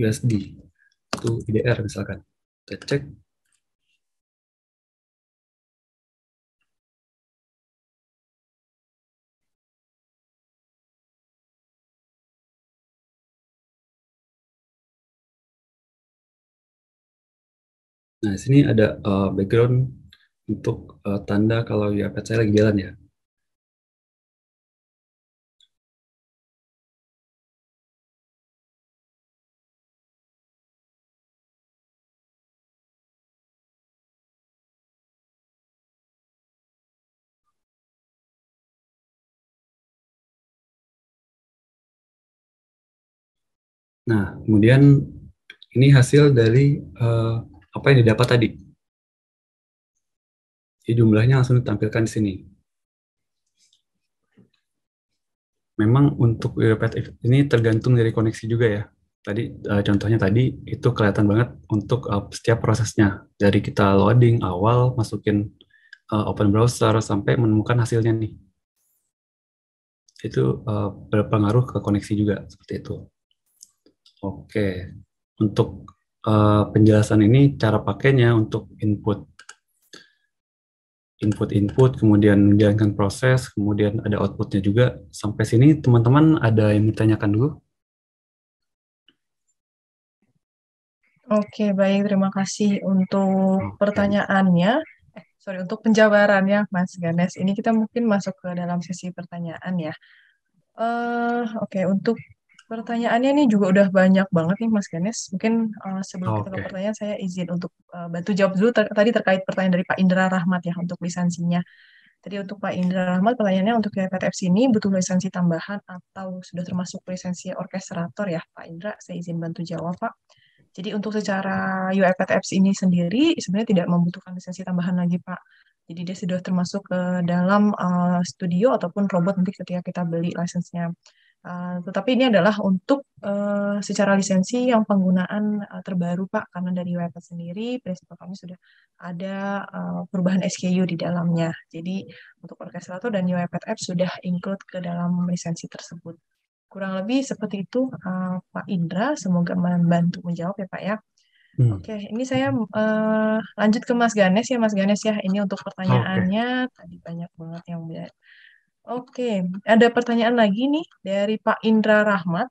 USD. Itu IDR misalkan. Kita cek. Nah, di sini ada background untuk tanda kalau UiPath saya lagi jalan ya. Nah, kemudian ini hasil dari apa yang didapat tadi. Jadi jumlahnya langsung ditampilkan di sini. Memang untuk UiPath ini tergantung dari koneksi juga ya. Tadi contohnya tadi itu kelihatan banget untuk setiap prosesnya. Dari kita loading awal, masukin open browser sampai menemukan hasilnya nih. Itu berpengaruh ke koneksi juga seperti itu. Oke, untuk penjelasan ini cara pakainya untuk input, kemudian menjalankan proses, kemudian ada outputnya juga. Sampai sini teman-teman ada yang ditanyakan dulu? Oke, baik. Terima kasih untuk pertanyaannya. Untuk penjabarannya, Mas Ganes. Ini kita mungkin masuk ke dalam sesi pertanyaan ya. Oke, untuk pertanyaannya ini juga udah banyak banget nih, Mas Ganes. Mungkin sebelum kita ke pertanyaan, saya izin untuk bantu jawab dulu tadi terkait pertanyaan dari Pak Indra Rahmat ya untuk lisensinya. Tadi untuk Pak Indra Rahmat, pertanyaannya untuk UiPath Apps ini butuh lisensi tambahan atau sudah termasuk lisensi orkestrator ya, Pak Indra? Saya izin bantu jawab, Pak. Jadi untuk secara UiPath Apps ini sendiri sebenarnya tidak membutuhkan lisensi tambahan lagi, Pak. Jadi dia sudah termasuk ke dalam studio ataupun robot nanti ketika kita beli lisensinya. Tetapi ini adalah untuk secara lisensi yang penggunaan terbaru, Pak, karena dari UiPath sendiri prinsip kami sudah ada perubahan SKU di dalamnya. Jadi untuk orkestrator dan UiPath Apps sudah include ke dalam lisensi tersebut. Kurang lebih seperti itu, Pak Indra. Semoga membantu menjawab ya, Pak ya. Oke, ini saya lanjut ke Mas Ganes ya, Mas Ganes ya. Ini untuk Oke. pertanyaannya tadi banyak banget yang Oke, ada pertanyaan lagi nih dari Pak Indra Rahmat.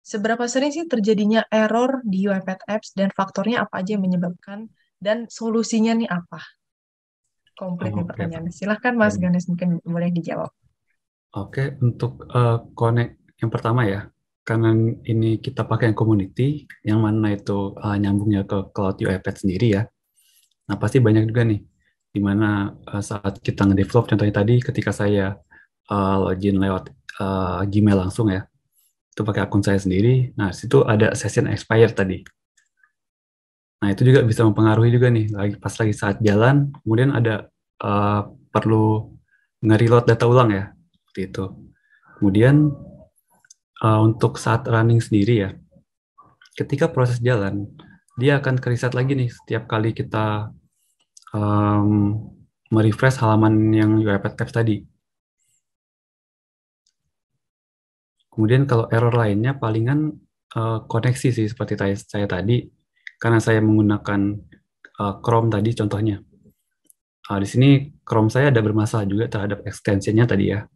Seberapa sering sih terjadinya error di UiPath Apps dan faktornya apa aja yang menyebabkan dan solusinya nih apa? Komplit nih Oke, pertanyaannya. Silahkan Mas Ganes mungkin boleh dijawab. Oke, untuk connect yang pertama ya, karena ini kita pakai yang community, yang mana itu nyambungnya ke cloud UiPath sendiri ya. Nah, pasti banyak juga nih, di mana saat kita nge-develop, contohnya tadi ketika saya login lewat Gmail langsung ya, itu pakai akun saya sendiri. Nah, situ ada session expired tadi. Nah, itu juga bisa mempengaruhi juga nih, pas lagi saat jalan, kemudian ada perlu nge-reload data ulang ya, seperti itu. Kemudian untuk saat running sendiri ya, ketika proses jalan, dia akan kereset lagi nih setiap kali kita merefresh halaman yang UiPath Apps tadi. Kemudian kalau error lainnya palingan koneksi sih seperti saya tadi, karena saya menggunakan Chrome tadi contohnya. Di sini Chrome saya ada bermasalah juga terhadap extensionnya tadi ya.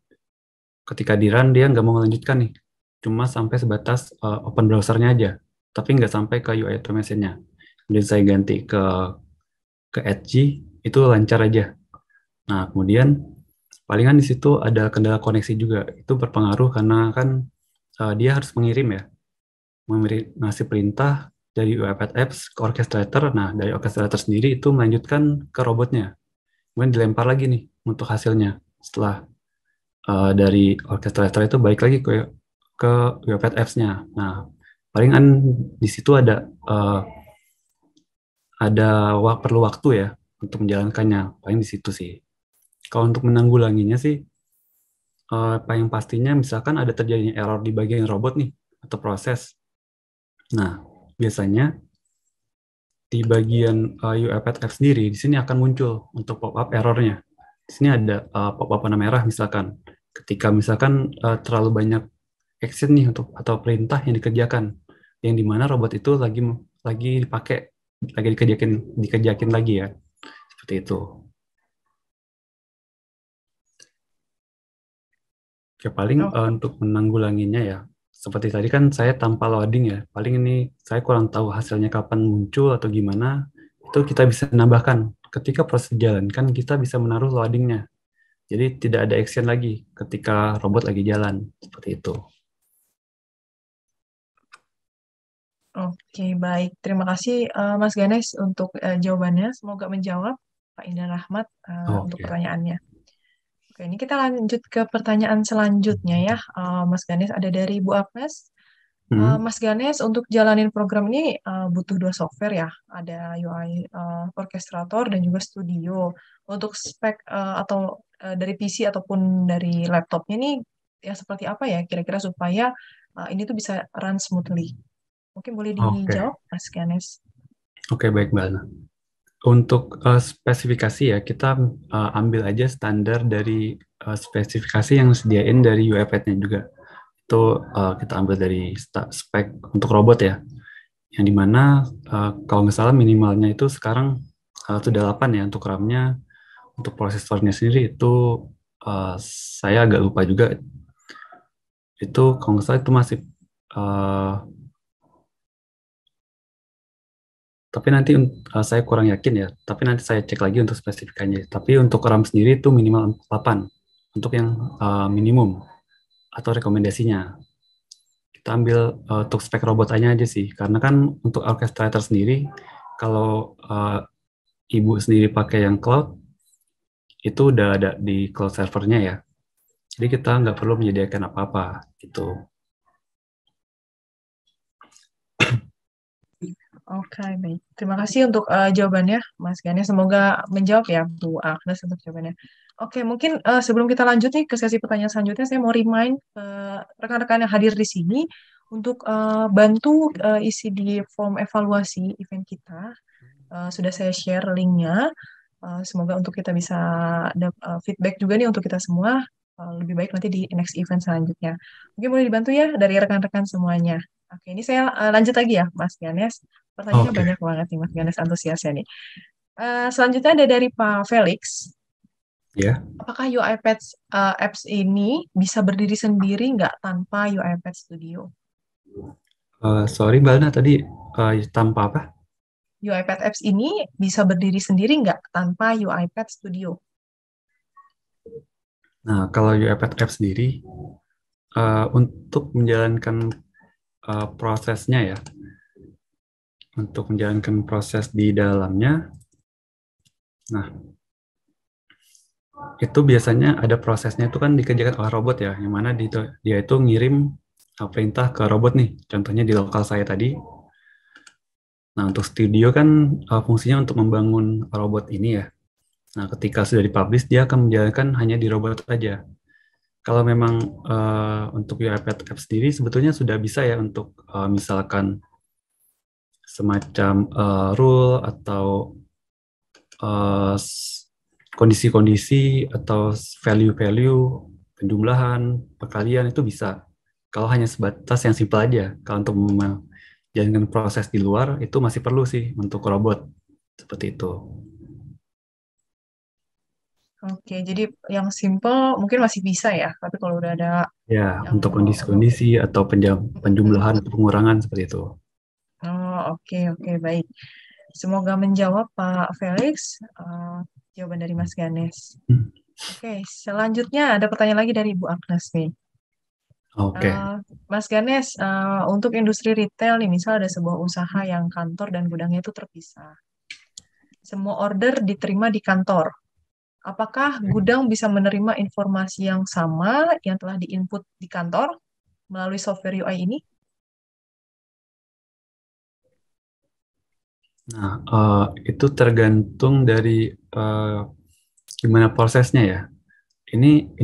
Ketika di run dia nggak mau melanjutkan nih, cuma sampai sebatas open browsernya aja, tapi nggak sampai ke UI automation-nya. Kemudian saya ganti ke Edge, itu lancar aja. Nah, kemudian palingan di situ ada kendala koneksi juga. Itu berpengaruh karena kan dia harus mengirim ya, ngasih perintah dari UiPath Apps ke orchestrator. Nah, dari orchestrator sendiri itu melanjutkan ke robotnya. Kemudian dilempar lagi nih untuk hasilnya. Setelah dari orchestrator itu balik lagi ke UiPath Apps-nya. Nah, palingan di situ ada perlu waktu ya untuk menjalankannya. Paling di situ sih. Kalau untuk menanggulanginya sih, paling pastinya misalkan ada terjadinya error di bagian robot nih atau proses. Nah, biasanya di bagian UiPath Apps sendiri di sini akan muncul untuk pop-up errornya. Di sini ada pop-up warna merah misalkan. Ketika misalkan terlalu banyak action nih untuk atau perintah yang dikerjakan, yang dimana robot itu lagi dipakai, lagi dikerjakin lagi ya, seperti itu. Oke, paling untuk menanggulanginya ya, seperti tadi kan saya tanpa loading ya, paling ini saya kurang tahu hasilnya kapan muncul atau gimana, itu kita bisa nambahkan. Ketika proses jalan kan kita bisa menaruh loadingnya, jadi tidak ada action lagi ketika robot lagi jalan, seperti itu. Oke, baik. Terima kasih Mas Ganes untuk jawabannya. Semoga menjawab Pak Indra Rahmat untuk pertanyaannya. Oke, ini kita lanjut ke pertanyaan selanjutnya ya. Mas Ganes ada dari Bu Agnes. Mas Ganes, untuk jalanin program ini butuh 2 software ya. Ada UI Orchestrator dan juga Studio. Untuk spek atau dari PC ataupun dari laptopnya ini ya seperti apa ya kira-kira supaya ini tuh bisa run smoothly. Mungkin boleh dijawab, Mas Ganes. Oke, baik Mbak Ana. Untuk spesifikasi ya, kita ambil aja standar dari spesifikasi yang disediain dari UiPath-nya juga. Itu kita ambil dari spek untuk robot ya. Yang dimana kalau nggak salah minimalnya itu sekarang sudah 8 ya untuk RAM-nya. Untuk prosesornya sendiri itu saya agak lupa juga. Itu kalau nggak salah itu masih tapi nanti saya kurang yakin ya, tapi nanti saya cek lagi untuk spesifikasinya. Tapi untuk RAM sendiri itu minimal 8 untuk yang minimum atau rekomendasinya. Kita ambil untuk spek robot aja sih, karena kan untuk orchestrator sendiri, kalau ibu sendiri pakai yang cloud, itu udah ada di cloud servernya ya. Jadi kita nggak perlu menyediakan apa-apa gitu. Oke, baik. Terima kasih untuk jawabannya, Mas Gani. Semoga menjawab ya, Bu Agnes, untuk jawabannya. Oke, mungkin sebelum kita lanjut nih ke sesi pertanyaan selanjutnya, saya mau remind rekan-rekan yang hadir di sini untuk bantu isi di form evaluasi event kita. Sudah saya share linknya. Semoga untuk kita bisa ada feedback juga nih untuk kita semua. Lebih baik nanti di next event selanjutnya. Mungkin boleh dibantu ya dari rekan-rekan semuanya. Oke, ini saya lanjut lagi ya, Mas Ganes. Pertanyaannya Oke, banyak banget nih, Mas Ganes antusiasnya nih. Selanjutnya ada dari Pak Felix. ya. Apakah UiPath apps ini bisa berdiri sendiri nggak tanpa UiPath Studio? Sorry Mbak Alna tadi tanpa apa? UiPath apps ini bisa berdiri sendiri nggak tanpa UiPath Studio? Nah, kalau UiPath App sendiri, untuk menjalankan prosesnya ya, untuk menjalankan proses di dalamnya, nah itu biasanya ada prosesnya itu kan dikerjakan oleh robot ya, yang mana dia itu ngirim perintah ke robot nih, contohnya di lokal saya tadi. Nah, untuk studio kan fungsinya untuk membangun robot ini ya. Nah, ketika sudah dipublish, dia akan menjalankan hanya di robot aja. Kalau memang untuk UiPath App sendiri sebetulnya sudah bisa ya untuk misalkan semacam rule atau eh, s- kondisi-kondisi atau value-value, penjumlahan, perkalian itu bisa. Kalau hanya sebatas yang simpel aja, kalau untuk menjalankan proses di luar itu masih perlu sih untuk robot seperti itu. Oke, jadi yang simple mungkin masih bisa ya, tapi kalau udah ada Ya, yang untuk kondisi-kondisi atau penjumlahan atau pengurangan seperti itu. oh, oke, oke, baik. Semoga menjawab Pak Felix jawaban dari Mas Ganes. Hmm, Oke, selanjutnya ada pertanyaan lagi dari Bu Agnes nih. Oke. Eh, Mas Ganes, untuk industri retail nih, misal ada sebuah usaha yang kantor dan gudangnya itu terpisah. Semua order diterima di kantor. Apakah gudang bisa menerima informasi yang sama yang telah diinput di kantor melalui software UI ini? Nah, itu tergantung dari eh, gimana prosesnya ya. Ini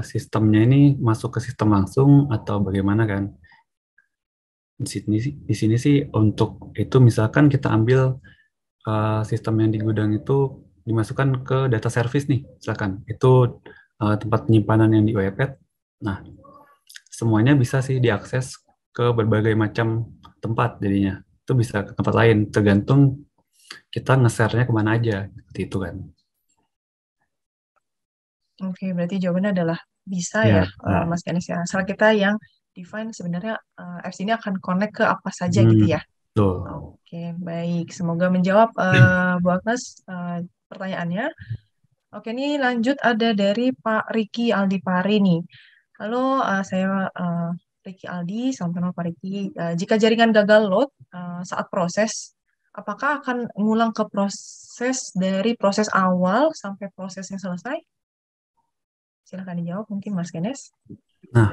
sistemnya ini masuk ke sistem langsung atau bagaimana kan? Di sini sih untuk itu misalkan kita ambil sistem yang di gudang itu dimasukkan ke data service nih, misalkan itu tempat penyimpanan yang di iPad. Nah, semuanya bisa sih diakses ke berbagai macam tempat jadinya. Itu bisa ke tempat lain, tergantung kita nge-share-nya kemana aja, seperti itu kan. Oke, berarti jawabannya adalah bisa ya, Ya, nah, Mas Ganes ya. Asal kita yang define sebenarnya apps ini akan connect ke apa saja gitu hmm, ya. tuh. Oke, baik. Semoga menjawab Bu Agnes pertanyaannya. Oke, ini lanjut ada dari Pak Riki Aldipari nih. Halo, saya Riki Aldi, salam kenal Pak Riki. Jika jaringan gagal load saat proses, apakah akan ngulang ke proses dari proses awal sampai prosesnya selesai? Silahkan dijawab mungkin Mas Genes. Nah,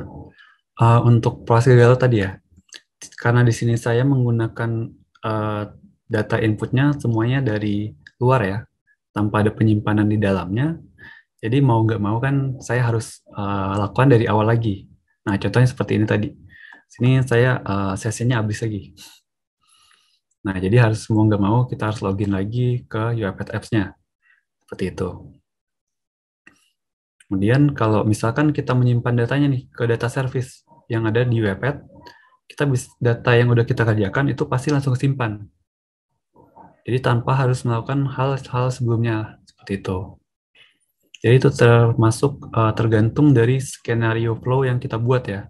untuk proses galau tadi ya, karena di sini saya menggunakan eh, data inputnya semuanya dari luar ya, tanpa ada penyimpanan di dalamnya. Jadi mau nggak mau kan saya harus lakukan dari awal lagi. Nah, contohnya seperti ini tadi. Sini saya sesinya habis lagi. Nah, jadi harus mau nggak mau kita harus login lagi ke UiPath Apps-nya. Seperti itu. Kemudian kalau misalkan kita menyimpan datanya nih ke data service yang ada di UiPath, kita bisa data yang udah kita kerjakan itu pasti langsung simpan. Jadi tanpa harus melakukan hal-hal sebelumnya seperti itu. Jadi itu termasuk tergantung dari skenario flow yang kita buat ya.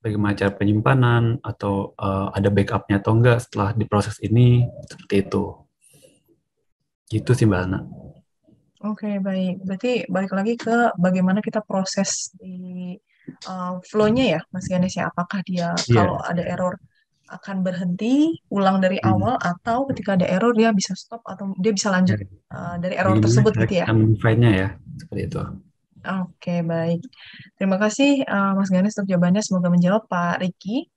Bagaimana cara penyimpanan atau ada backupnya atau enggak setelah diproses ini seperti itu. Gitu sih Mbak Ana. Oke, baik. Berarti balik lagi ke bagaimana kita proses di flow-nya ya, Mas Ganes ya. Apakah dia kalau Iya. ada error akan berhenti, ulang dari Hmm. awal, atau ketika ada error dia bisa stop atau dia bisa lanjut Ya. dari error Bagaimana tersebut cara gitu ya. kita modify-nya ya seperti itu. Oke, baik. Terima kasih Mas Ganes untuk jawabannya. Semoga menjawab Pak Riki.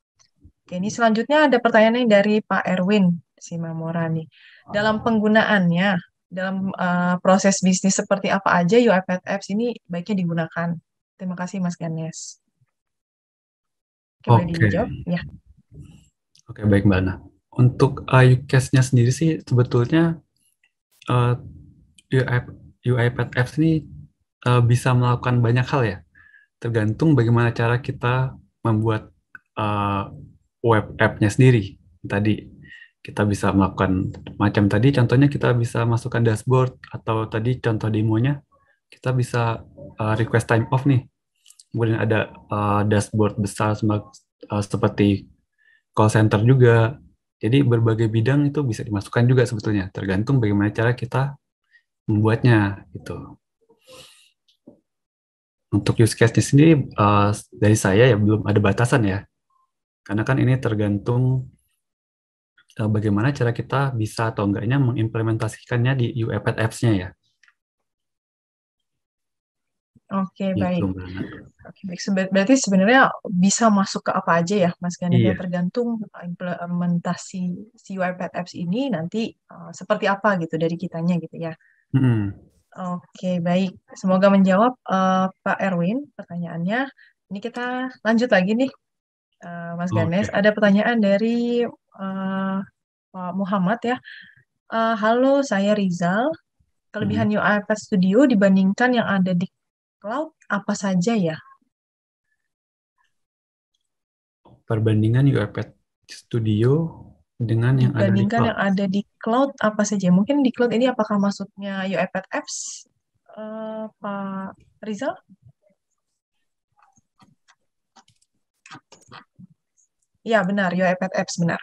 Oke, ini selanjutnya ada pertanyaan nih dari Pak Erwin Simamora nih. Dalam penggunaannya, dalam proses bisnis seperti apa aja UiPath Apps ini baiknya digunakan? Terima kasih Mas Ganes. Oke, boleh Oke, dijawab? Ya. oke baik Mbak Ana. Untuk use case-nya sendiri sih sebetulnya uh, UiPath Apps ini bisa melakukan banyak hal ya. Tergantung bagaimana cara kita membuat uh, web app-nya sendiri. Tadi kita bisa melakukan macam tadi, contohnya kita bisa masukkan dashboard, atau tadi contoh demonya, kita bisa request time off nih. Kemudian ada dashboard besar seperti call center juga. Jadi berbagai bidang itu bisa dimasukkan juga sebetulnya, tergantung bagaimana cara kita membuatnya gitu. Untuk use case-nya sendiri dari saya ya belum ada batasan ya, karena kan ini tergantung bagaimana cara kita bisa atau enggaknya mengimplementasikannya di UiPath Apps-nya ya. Oke, Gitu, baik. Mbak Nana. Oke, baik. Berarti sebenarnya bisa masuk ke apa aja ya, Mas Ganes, Iya. tergantung implementasi si UiPath Apps ini nanti seperti apa gitu dari kitanya gitu ya. Oke, baik. Semoga menjawab Pak Erwin pertanyaannya. Ini kita lanjut lagi nih, Mas Ganes. Oke. Ada pertanyaan dari Pak Muhammad ya. Halo, saya Rizal. Kelebihan UiPath Studio dibandingkan yang ada di cloud apa saja ya? Perbandingan UiPath Studio dengan yang ada di Dibandingkan cloud. yang ada di cloud apa saja? Mungkin di cloud ini apakah maksudnya UiPath Apps, Pak Rizal? Ya, benar, UiPath Apps, benar.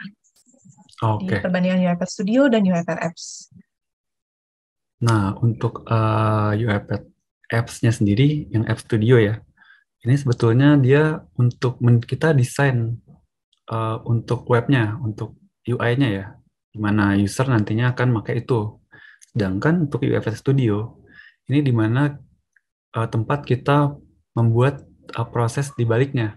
Di Oke. perbandingan UiPath Studio dan UiPath Apps. Nah, untuk UiPath Apps-nya sendiri, yang App Studio ya, ini sebetulnya dia untuk kita desain untuk webnya, untuk UI-nya ya, di mana user nantinya akan pakai itu. Sedangkan untuk UiPath Studio, ini di mana tempat kita membuat proses di baliknya.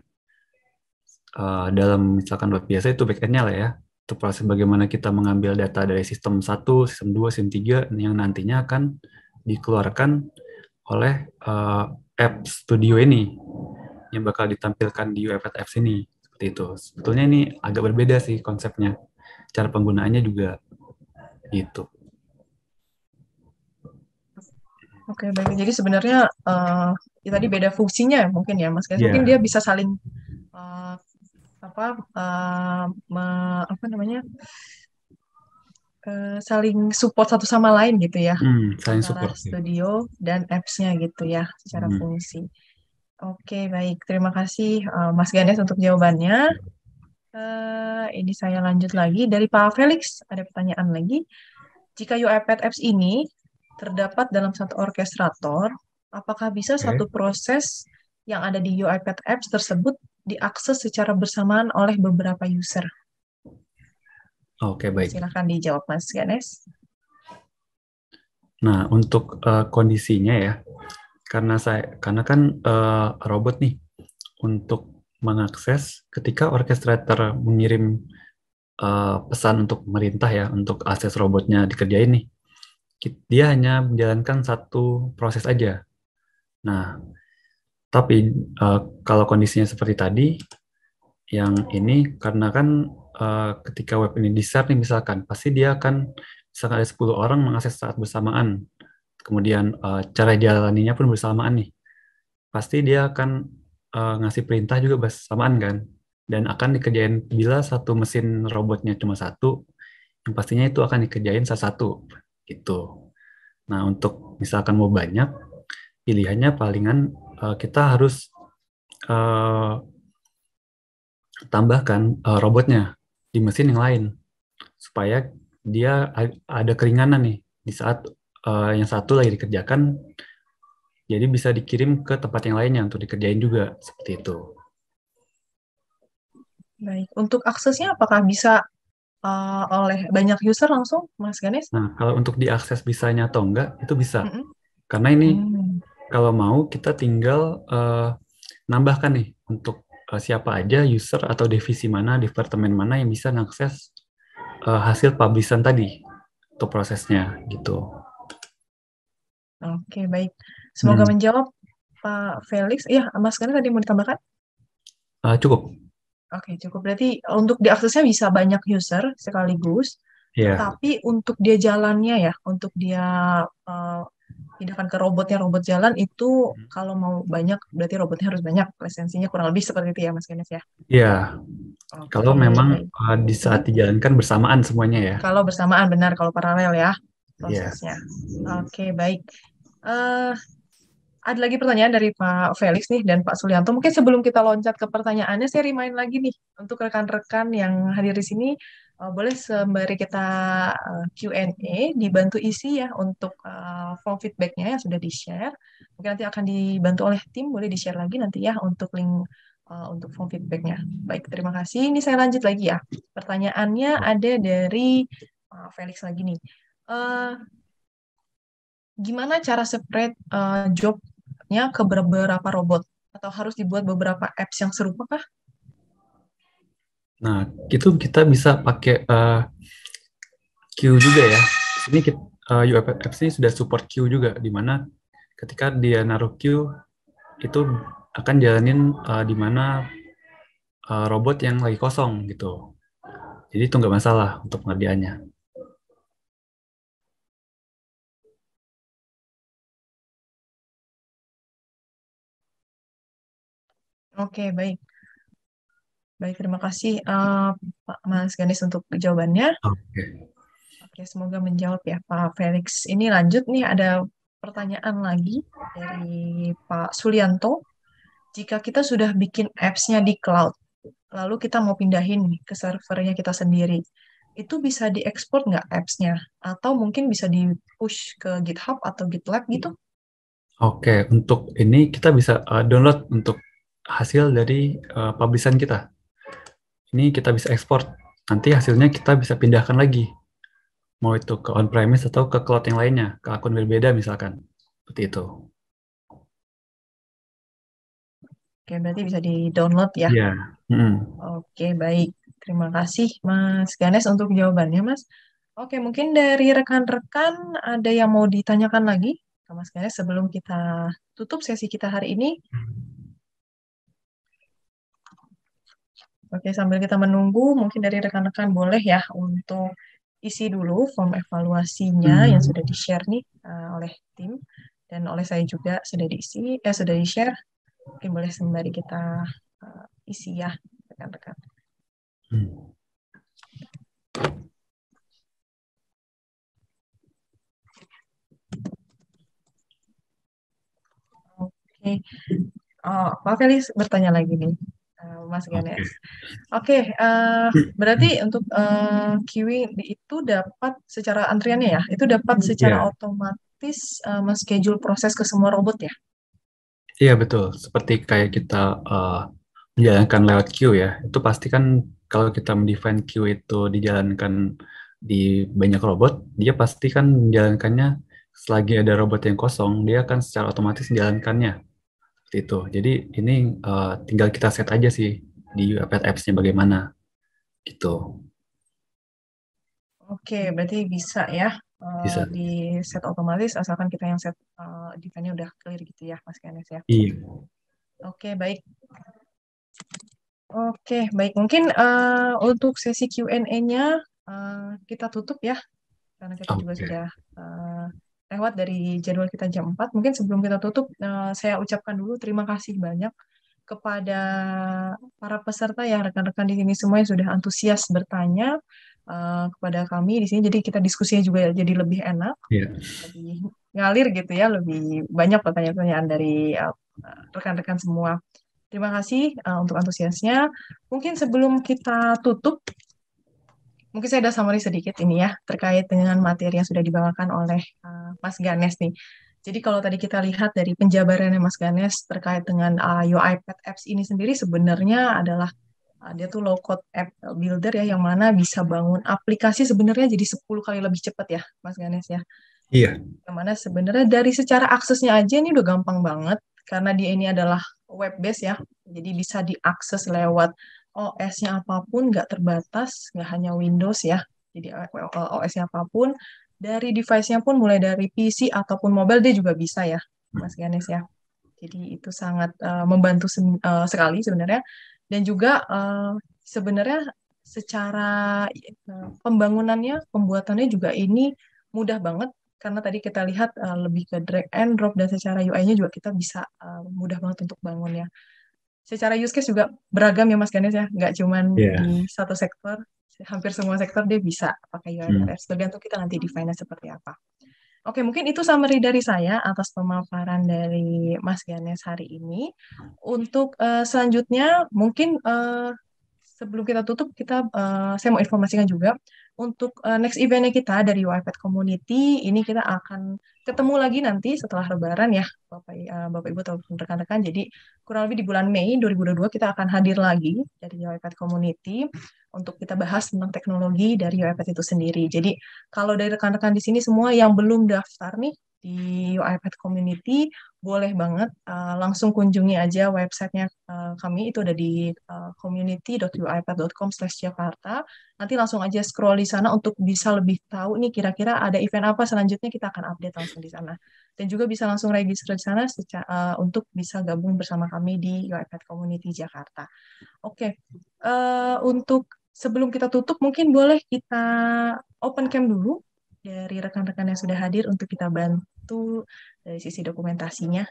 Dalam misalkan web biasa itu back-end-nya lah ya, itu proses bagaimana kita mengambil data dari sistem 1, sistem 2, sistem 3, yang nantinya akan dikeluarkan oleh App Studio ini, yang bakal ditampilkan di UiPath Apps ini. Seperti itu. Sebetulnya ini agak berbeda sih konsepnya. Cara penggunaannya juga gitu. Oke, baik. Jadi sebenarnya ya tadi beda fungsinya mungkin ya, Mas Ganes. Mungkin dia bisa saling saling support satu sama lain gitu ya, Saling antara support. studio dan apps-nya gitu ya, secara fungsi. Oke, baik. Terima kasih Mas Ganes untuk jawabannya. Ini saya lanjut lagi. Dari Pak Felix, ada pertanyaan lagi. Jika UiPath Apps ini terdapat dalam satu orkestrator, apakah bisa satu proses yang ada di UiPath Apps tersebut diakses secara bersamaan oleh beberapa user? Oke, baik. Silakan dijawab, Mas Ganes. Nah, untuk kondisinya ya, karena kan robot nih, untuk mengakses ketika orchestrator mengirim pesan untuk pemerintah ya, untuk akses robotnya dikerjain nih, dia hanya menjalankan satu proses aja. Nah, tapi kalau kondisinya seperti tadi, yang ini karena kan ketika web ini di-share nih misalkan, pasti dia akan, misalkan ada 10 orang mengakses saat bersamaan, kemudian cara jalaninya pun bersamaan nih, pasti dia akan ngasih perintah juga bersamaan kan, dan akan dikerjain bila satu mesin robotnya cuma satu, yang pastinya itu akan dikerjain satu gitu. Nah, untuk misalkan mau banyak, pilihannya palingan kita harus tambahkan robotnya di mesin yang lain, supaya dia ada keringanan nih di saat yang satu lagi dikerjakan, jadi bisa dikirim ke tempat yang lainnya untuk dikerjain juga, seperti itu. Baik, untuk aksesnya apakah bisa oleh banyak user langsung, Mas Ganes? Nah, kalau untuk diakses bisanya atau enggak, itu bisa. Karena ini kalau mau kita tinggal nambahkan nih untuk siapa aja user atau divisi mana, departemen mana yang bisa mengakses hasil publishan tadi untuk prosesnya gitu. Oke, baik. Semoga menjawab Pak Felix. Iya, Mas Ganes tadi mau ditambahkan? Cukup. Oke, cukup. Berarti untuk diaksesnya bisa banyak user sekaligus, Yeah. Tapi untuk dia jalannya ya, untuk dia pindahkan ke robotnya robot jalan itu kalau mau banyak berarti robotnya harus banyak, lisensinya kurang lebih seperti itu ya Mas Ganes ya. Iya, kalau Oke, memang baik. di saat dijalankan bersamaan semuanya ya. Kalau bersamaan benar, kalau paralel ya Iya. prosesnya. Oke, baik. Eh, ada lagi pertanyaan dari Pak Felix nih dan Pak Sulianto. Mungkin sebelum kita loncat ke pertanyaannya, saya remind lagi nih untuk rekan-rekan yang hadir di sini, boleh sembari kita Q&A, dibantu isi ya untuk form feedback-nya yang sudah di-share. Mungkin nanti akan dibantu oleh tim, boleh di-share lagi nanti ya untuk link untuk form feedback-nya. Baik, terima kasih. Ini saya lanjut lagi ya. Pertanyaannya ada dari Pak Felix lagi nih. Eh, Gimana cara spread jobnya ke beberapa robot? Atau harus dibuat beberapa apps yang serupa kah? Nah, itu kita bisa pakai queue juga ya. Ini UiPath Apps ini sudah support queue juga, di mana ketika dia naruh queue itu akan jalanin di mana robot yang lagi kosong gitu. Jadi itu nggak masalah untuk pengerjaannya. Oke, baik. Baik, terima kasih Pak Mas Ganis untuk jawabannya. Oke. Oke, semoga menjawab ya Pak Felix. Ini lanjut nih, ada pertanyaan lagi dari Pak Sulianto. Jika kita sudah bikin apps-nya di cloud, lalu kita mau pindahin nih ke servernya kita sendiri, itu bisa diekspor nggak apps-nya? Atau mungkin bisa di-push ke GitHub atau GitLab gitu? Oke, untuk ini kita bisa download untuk hasil dari publishan kita. Ini kita bisa ekspor. Nanti hasilnya kita bisa pindahkan lagi. Mau itu ke on-premise atau ke cloud yang lainnya, ke akun berbeda misalkan. Seperti itu. Oke, berarti bisa di-download ya. Iya. Oke, baik. Terima kasih Mas Ganes untuk jawabannya, Mas. Oke, mungkin dari rekan-rekan ada yang mau ditanyakan lagi ke Mas Ganes sebelum kita tutup sesi kita hari ini. Oke, sambil kita menunggu, mungkin dari rekan-rekan boleh ya untuk isi dulu form evaluasinya yang sudah di-share nih oleh tim dan oleh saya juga sudah sudah di-share. Mungkin boleh sembari kita isi ya, rekan-rekan. Oke, Pak Felis bertanya lagi nih, Mas Ganes. Oke, berarti untuk Kiwi itu dapat secara antriannya ya, itu dapat secara otomatis men-schedule proses ke semua robot ya? Iya betul, seperti kayak kita menjalankan lewat queue ya, itu pasti kan kalau kita mendefine queue itu dijalankan di banyak robot, dia pasti kan menjalankannya selagi ada robot yang kosong, dia akan secara otomatis menjalankannya. Seperti itu. Jadi ini tinggal kita set aja sih di UiPath Apps-nya bagaimana gitu. Oke, berarti bisa ya Bisa. di set otomatis asalkan kita yang set define-nya udah clear gitu ya, Mas Ganes ya. Iya. Oke, baik. Oke, baik. Mungkin untuk sesi Q&A-nya kita tutup ya, karena kita juga sudah lewat dari jadwal kita jam 4. Mungkin sebelum kita tutup, saya ucapkan dulu terima kasih banyak kepada para peserta ya, rekan-rekan di sini semua yang sudah antusias bertanya kepada kami di sini. Jadi kita diskusinya juga jadi lebih enak, lebih ngalir gitu ya, lebih banyak pertanyaan-pertanyaan dari rekan-rekan semua. Terima kasih untuk antusiasnya. Mungkin sebelum kita tutup, mungkin saya ada summary sedikit ini ya, terkait dengan materi yang sudah dibawakan oleh Mas Ganes nih. Jadi kalau tadi kita lihat dari penjabarannya Mas Ganes terkait dengan UiPath Apps ini sendiri sebenarnya adalah dia tuh low code app builder ya, yang mana bisa bangun aplikasi sebenarnya jadi 10 kali lebih cepat ya Mas Ganes ya. Iya. Yang mana sebenarnya dari secara aksesnya aja ini udah gampang banget karena dia ini adalah web based ya. Jadi bisa diakses lewat OS-nya apapun, nggak terbatas, nggak hanya Windows ya. Jadi OS-nya apapun, dari device-nya pun mulai dari PC ataupun mobile dia juga bisa ya, Mas Ganes ya. Jadi itu sangat membantu sekali sebenarnya. Dan juga sebenarnya secara pembangunannya, pembuatannya juga ini mudah banget karena tadi kita lihat lebih ke drag and drop dan secara UI-nya juga kita bisa mudah banget untuk bangun ya. Secara use case juga beragam ya Mas Ganes ya, nggak cuman Iya. di satu sektor, hampir semua sektor dia bisa pakai UiPath, tergantung kita nanti desainnya seperti apa. Oke, mungkin itu summary dari saya atas pemaparan dari Mas Ganes hari ini. Untuk selanjutnya, mungkin sebelum kita tutup, saya mau informasikan juga untuk next eventnya kita dari UiPath Community, ini kita akan ketemu lagi nanti setelah Lebaran ya, Bapak Ibu atau rekan-rekan. Jadi kurang lebih di bulan Mei 2022 kita akan hadir lagi dari UiPath Community untuk kita bahas tentang teknologi dari UiPath itu sendiri. Jadi kalau dari rekan-rekan di sini semua yang belum daftar nih di UiPath Community, boleh banget langsung kunjungi aja websitenya kami, itu ada di community.uipath.com/Jakarta. Nanti langsung aja scroll di sana untuk bisa lebih tahu nih kira-kira ada event apa selanjutnya, kita akan update langsung di sana. Dan juga bisa langsung register di sana untuk bisa gabung bersama kami di UiPath Community Jakarta. Oke, untuk sebelum kita tutup, mungkin boleh kita open cam dulu dari rekan-rekan yang sudah hadir untuk kita bantu dari sisi dokumentasinya.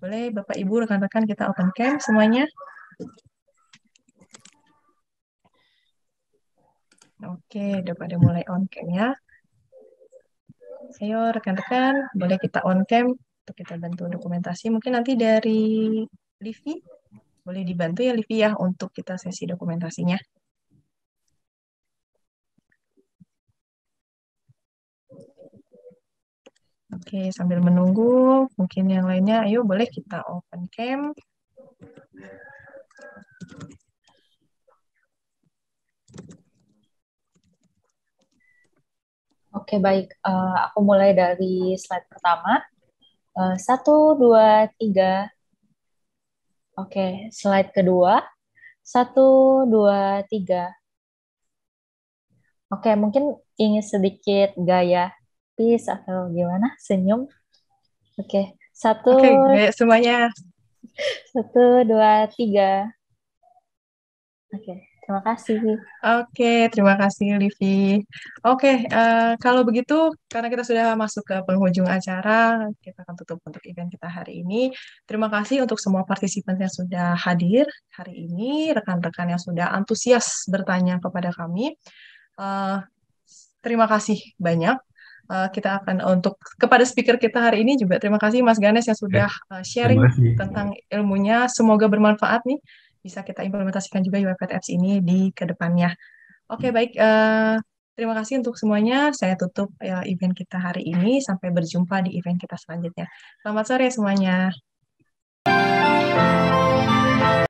Boleh Bapak Ibu rekan-rekan kita open cam semuanya. Oke, udah pada mulai on cam ya. Ayo rekan-rekan, boleh kita on cam untuk kita bantu dokumentasi. Mungkin nanti dari Livi, boleh dibantu ya Livi ya untuk kita sesi dokumentasinya. Oke, sambil menunggu, mungkin yang lainnya, ayo boleh kita open cam. Oke, baik. Aku mulai dari slide pertama. 1, 2, 3. Oke, slide kedua. 1, 2, 3. Oke, mungkin ingin sedikit gaya peace atau gimana? Senyum. Oke, 1, Oke, gaya semuanya. 1, 2, 3. Oke, terima kasih. Oke, terima kasih Livi. Oke, kalau begitu, karena kita sudah masuk ke penghujung acara, kita akan tutup untuk event kita hari ini. Terima kasih untuk semua partisipan yang sudah hadir hari ini, rekan-rekan yang sudah antusias bertanya kepada kami. Terima kasih banyak. Kita akan kepada speaker kita hari ini juga terima kasih Mas Ganes yang sudah sharing tentang ilmunya. Semoga bermanfaat nih, bisa kita implementasikan juga UiPath Apps ini di kedepannya. Oke, baik. Terima kasih untuk semuanya. Saya tutup event kita hari ini. Sampai berjumpa di event kita selanjutnya. Selamat sore semuanya.